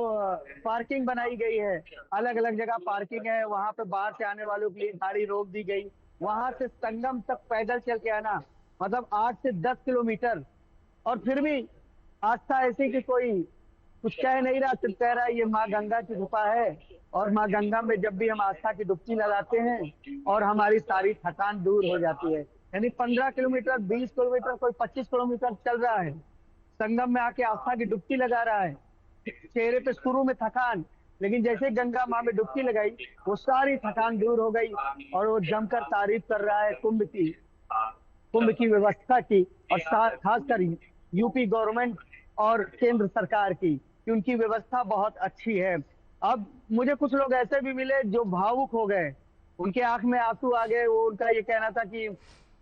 पार्किंग बनाई गई है, अलग अलग जगह पार्किंग है, वहां पे बाहर से आने वालों के लिए गाड़ी रोक दी गई। वहां से संगम तक पैदल चल के आना मतलब 8 से 10 किलोमीटर, और फिर भी आस्था ऐसी कि कोई कुछ कह नहीं रहा, सिर्फ कह रहा है ये माँ गंगा की कृपा है। और माँ गंगा में जब भी हम आस्था की डुबकी लगाते हैं और हमारी सारी थकान दूर हो जाती है। यानी 15 किलोमीटर, 20 किलोमीटर, कोई 25 किलोमीटर चल रहा है, संगम में आके आस्था की डुबकी लगा रहा है, चेहरे पे शुरू में थकान, लेकिन जैसे गंगा माँ में डुबकी लगाई वो सारी थकान दूर हो गई और वो जमकर तारीफ कर रहा है कुंभ की व्यवस्था की, और खासकर यूपी गवर्नमेंट और केंद्र सरकार की, कि उनकी व्यवस्था बहुत अच्छी है। अब मुझे कुछ लोग ऐसे भी मिले जो भावुक हो गए, उनके आंख में आंसू आ गए। वो उनका ये कहना था कि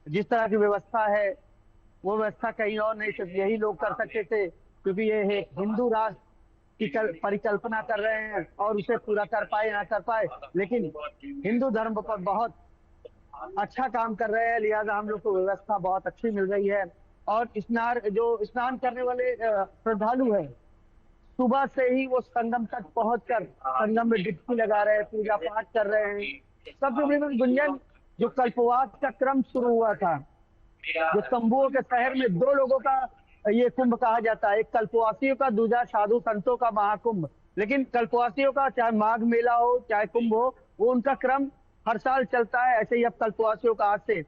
जिस तरह की व्यवस्था है वो व्यवस्था कहीं और नहीं, सिर्फ यही लोग कर सकते थे, क्योंकि ये एक हिंदू राष्ट्र की परिकल्पना कर रहे हैं और उसे पूरा कर पाए ना कर पाए, लेकिन हिंदू धर्म पर बहुत अच्छा काम कर रहे हैं, लिहाजा हम लोग को व्यवस्था बहुत अच्छी मिल रही है। और स्नान करने वाले श्रद्धालु हैं, सुबह से ही वो संगम तक पहुंचकर संगम में डुबकी लगा रहे हैं, पूजा पाठ कर रहे हैं। सबसे बड़ी गुंजन, जो कल्पवास का क्रम शुरू हुआ था, जो तंबुओं के शहर में 2 लोगों का ये कुंभ कहा जाता है, एक कल्पवासियों का, दूसरा साधु संतों का महाकुंभ। लेकिन कल्पवासियों का चाहे माघ मेला हो चाहे कुंभ हो, वो उनका क्रम हर साल चलता है। ऐसे ही अब कल्पवासियों का आज से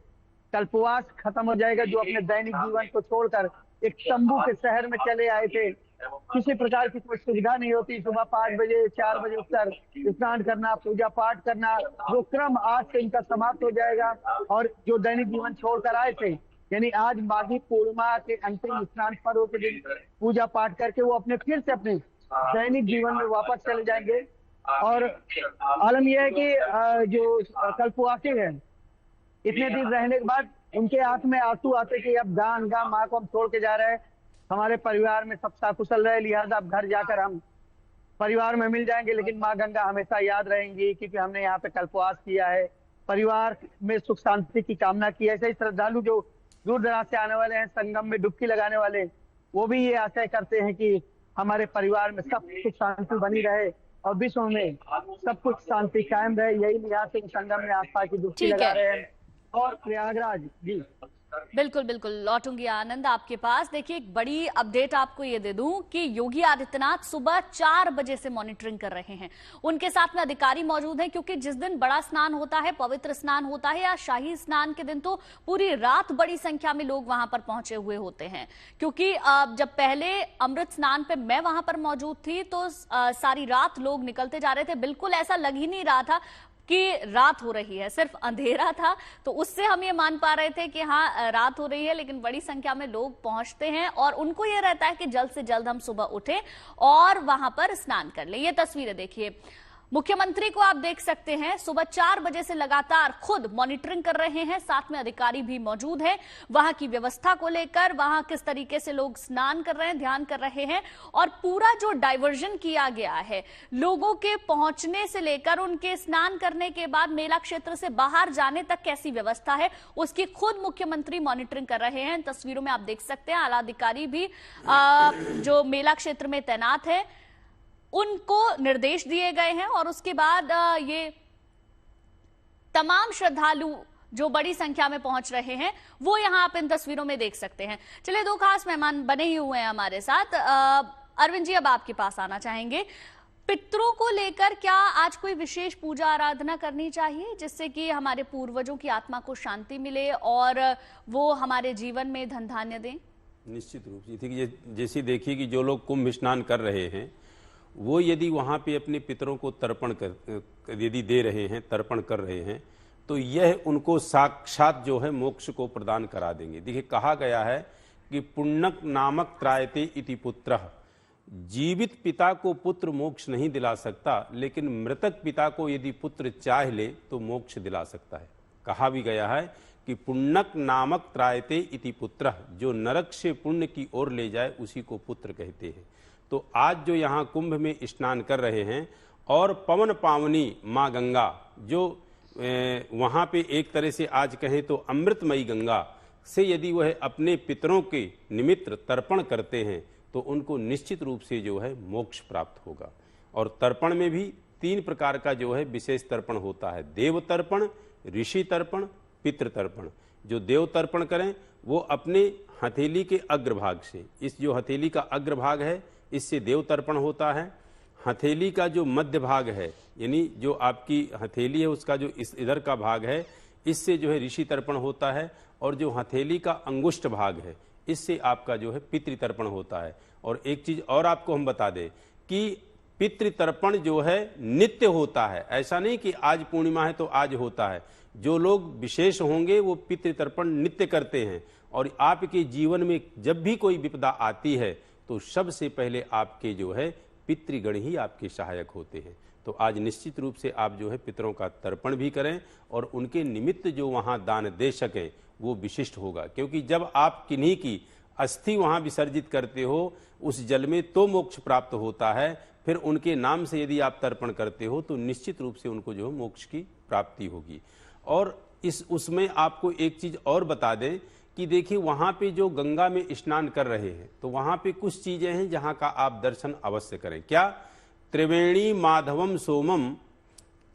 कल्पवास खत्म हो जाएगा, जो अपने दैनिक जीवन को छोड़कर एक तंबू के शहर में चले आए थे। किसी प्रकार की कोई सुविधा नहीं होती, सुबह 5 बजे 4 बजे उठकर स्नान करना, पूजा पाठ करना, वो क्रम आज से इनका समाप्त हो जाएगा। और जो दैनिक जीवन छोड़कर आए थे, यानी आज माघी पूर्णिमा के अंतिम स्नान पर्व के दिन पूजा पाठ करके वो फिर से अपने दैनिक जीवन में वापस चले जाएंगे। और आलम यह है कि जो कल्पवासी है, इतने दिन रहने के बाद उनके आंख में आंसू आते कि अब गंगा माँ को हम छोड़ के जा रहे हैं, हमारे परिवार में सब सकुशल रहे, लिहाजा अब घर जाकर हम परिवार में मिल जाएंगे, लेकिन माँ गंगा हमेशा याद रहेंगी, क्योंकि हमने यहाँ पे कल्पवास किया है, परिवार में सुख शांति की कामना की है। ऐसे ही श्रद्धालु जो दूर दराज से आने वाले हैं, संगम में डुबकी लगाने वाले, वो भी ये आशा करते हैं कि हमारे परिवार में सब सुख शांति बनी रहे और विश्व में सब कुछ शांति कायम रहे। यही लिहाज से संगम में आस्था की डुबकी लगा रहे हैं। और प्रयागराज जी, बिल्कुल बिल्कुल लौटूंगी आनंद आपके पास। देखिए, एक बड़ी अपडेट आपको ये दे दूं कि योगी आदित्यनाथ सुबह 4 बजे से मॉनिटरिंग कर रहे हैं। उनके साथ में अधिकारी मौजूद हैं, क्योंकि जिस दिन बड़ा स्नान होता है, पवित्र स्नान होता है या शाही स्नान के दिन, तो पूरी रात बड़ी संख्या में लोग वहां पर पहुंचे हुए होते हैं। क्योंकि जब पहले अमृत स्नान पे मैं वहां पर मौजूद थी तो सारी रात लोग निकलते जा रहे थे, बिल्कुल ऐसा लग ही नहीं रहा था कि रात हो रही है। सिर्फ अंधेरा था तो उससे हम ये मान पा रहे थे कि हाँ रात हो रही है, लेकिन बड़ी संख्या में लोग पहुंचते हैं और उनको ये रहता है कि जल्द से जल्द हम सुबह उठें और वहां पर स्नान कर लें। ये तस्वीरें देखिए, मुख्यमंत्री को आप देख सकते हैं सुबह 4 बजे से लगातार खुद मॉनिटरिंग कर रहे हैं, साथ में अधिकारी भी मौजूद हैं। वहां की व्यवस्था को लेकर, वहां किस तरीके से लोग स्नान कर रहे हैं, ध्यान कर रहे हैं, और पूरा जो डाइवर्जन किया गया है लोगों के पहुंचने से लेकर उनके स्नान करने के बाद मेला क्षेत्र से बाहर जाने तक कैसी व्यवस्था है उसकी खुद मुख्यमंत्री मॉनिटरिंग कर रहे हैं। तस्वीरों में आप देख सकते हैं आला अधिकारी भी जो मेला क्षेत्र में तैनात है उनको निर्देश दिए गए हैं और उसके बाद ये तमाम श्रद्धालु जो बड़ी संख्या में पहुंच रहे हैं वो यहां आप इन तस्वीरों में देख सकते हैं। चलिए, 2 खास मेहमान बने ही हुए हैं हमारे साथ। अरविंद जी, अब आपके पास आना चाहेंगे। पितरों को लेकर क्या आज कोई विशेष पूजा आराधना करनी चाहिए जिससे कि हमारे पूर्वजों की आत्मा को शांति मिले और वो हमारे जीवन में धन धान्य दें? निश्चित रूप से जैसे देखिए कि जो लोग कुंभ स्नान कर रहे हैं वो यदि वहाँ पे अपने पितरों को तर्पण यदि दे रहे हैं, तर्पण कर रहे हैं, तो यह उनको साक्षात जो है मोक्ष को प्रदान करा देंगे। देखिए, कहा गया है कि पुण्यक नामक त्रायते इति पुत्रः, जीवित पिता को पुत्र मोक्ष नहीं दिला सकता, लेकिन मृतक पिता को यदि पुत्र चाह ले तो मोक्ष दिला सकता है। कहा भी गया है कि पुण्यक नामक त्रायते इति पुत्रः, जो नरक से पुण्य की ओर ले जाए उसी को पुत्र कहते हैं। तो आज जो यहाँ कुंभ में स्नान कर रहे हैं और पवन पावनी माँ गंगा जो वहाँ पे एक तरह से आज कहें तो अमृतमयी गंगा से यदि वह अपने पितरों के निमित्त तर्पण करते हैं तो उनको निश्चित रूप से जो है मोक्ष प्राप्त होगा। और तर्पण में भी 3 प्रकार का जो है विशेष तर्पण होता है, देव तर्पण, ऋषि तर्पण, पितृ तर्पण। जो देव तर्पण करें वो अपने हथेली के अग्रभाग से, इस जो हथेली का अग्रभाग है इससे देव तर्पण होता है। हथेली का जो मध्य भाग है, यानी जो आपकी हथेली है उसका जो इस इधर का भाग है, इससे जो है ऋषि तर्पण होता है। और जो हथेली का अंगुष्ठ भाग है इससे आपका जो है पितृ तर्पण होता है। और एक चीज और आपको हम बता दें कि पितृ तर्पण जो है नित्य होता है, ऐसा नहीं कि आज पूर्णिमा है तो आज होता है। जो लोग विशेष होंगे वो पितृ तर्पण नित्य करते हैं। और आपके जीवन में जब भी कोई विपदा आती है तो सबसे पहले आपके जो है पितृगण ही आपके सहायक होते हैं। तो आज निश्चित रूप से आप जो है पितरों का तर्पण भी करें और उनके निमित्त जो वहाँ दान दे सकें वो विशिष्ट होगा। क्योंकि जब आप किन्हीं की अस्थि वहाँ विसर्जित करते हो उस जल में तो मोक्ष प्राप्त होता है, फिर उनके नाम से यदि आप तर्पण करते हो तो निश्चित रूप से उनको जो है मोक्ष की प्राप्ति होगी। और उसमें आपको एक चीज और बता दें कि देखिए वहाँ पे जो गंगा में स्नान कर रहे हैं तो वहाँ पे कुछ चीजें हैं जहाँ का आप दर्शन अवश्य करें। क्या? त्रिवेणी माधवम सोमम,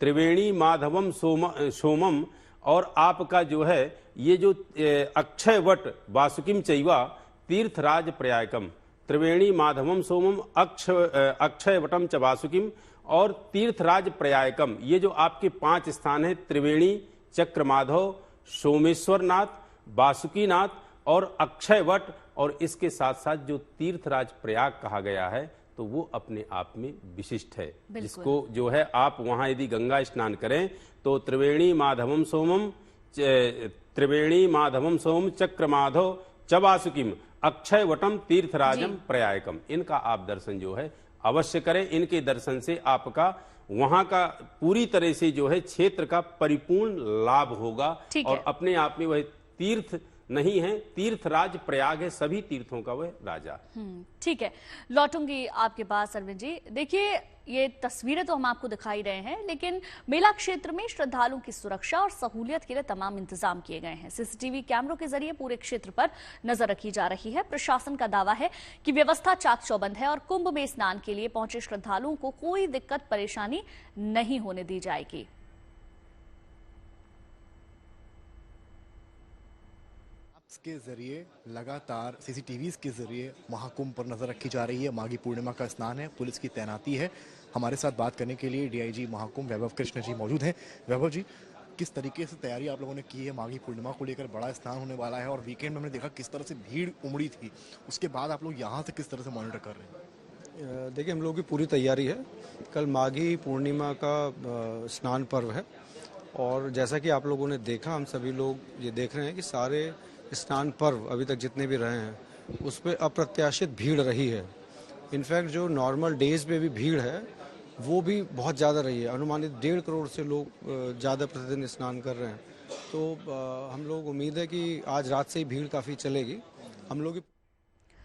त्रिवेणी माधवम सोमम, और आपका जो है ये जो अक्षय वट वासुकिम चैवा तीर्थराज प्रयायकम, त्रिवेणी माधवम सोमम अक्षय वटम च वासुकिम और तीर्थराज प्रयायकम, ये जो आपके 5 स्थान है, त्रिवेणी, चक्रमाधव, सोमेश्वरनाथ, वासुकीनाथ और अक्षय वट, और इसके साथ साथ जो तीर्थराज प्रयाग कहा गया है तो वो अपने आप में विशिष्ट है, जिसको जो है आप वहां यदि गंगा स्नान करें तो त्रिवेणी माधवम सोमम, त्रिवेणी माधवम सोम चक्रमाधव च वासुकीम अक्षय वटम तीर्थराजम प्रयायकम, इनका आप दर्शन जो है अवश्य करें। इनके दर्शन से आपका वहां का पूरी तरह से जो है क्षेत्र का परिपूर्ण लाभ होगा। और अपने आप में वह तीर्थ नहीं है, तीर्थराज प्रयाग है, सभी तीर्थों का वह राजा। ठीक है, लौटूंगी आपके पास अरविंद जी। देखिए, ये तस्वीरें तो हम आपको दिखाई रहे हैं, लेकिन मेला क्षेत्र में श्रद्धालुओं की सुरक्षा और सहूलियत के लिए तमाम इंतजाम किए गए हैं। सीसीटीवी कैमरों के जरिए पूरे क्षेत्र पर नजर रखी जा रही है। प्रशासन का दावा है कि व्यवस्था चाक चौबंद है और कुंभ में स्नान के लिए पहुंचे श्रद्धालुओं को कोई दिक्कत परेशानी नहीं होने दी जाएगी। के जरिए लगातार सीसीटीवीज के जरिए महाकुंभ पर नजर रखी जा रही है। माघी पूर्णिमा का स्नान है, पुलिस की तैनाती है। हमारे साथ बात करने के लिए डीआईजी महाकुंभ वैभव कृष्ण जी मौजूद हैं। वैभव जी, किस तरीके से तैयारी आप लोगों ने की है? माघी पूर्णिमा को लेकर बड़ा स्नान होने वाला है और वीकेंड में हमने देखा किस तरह से भीड़ उमड़ी थी, उसके बाद आप लोग यहाँ से किस तरह से मॉनिटर कर रहे हैं? देखिए, हम लोगों की पूरी तैयारी है। कल माघी पूर्णिमा का स्नान पर्व है और जैसा कि आप लोगों ने देखा, हम सभी लोग ये देख रहे हैं कि सारे स्नान पर्व अभी तक जितने भी रहे हैं उस पर अप्रत्याशित भीड़ रही है। इनफैक्ट जो नॉर्मल डेज पे भी भीड़ है वो भी बहुत ज़्यादा रही है। अनुमानित 1.5 करोड़ से लोग ज़्यादा प्रतिदिन स्नान कर रहे हैं। तो हम लोग उम्मीद है कि आज रात से ही भीड़ काफ़ी चलेगी। हम लोग की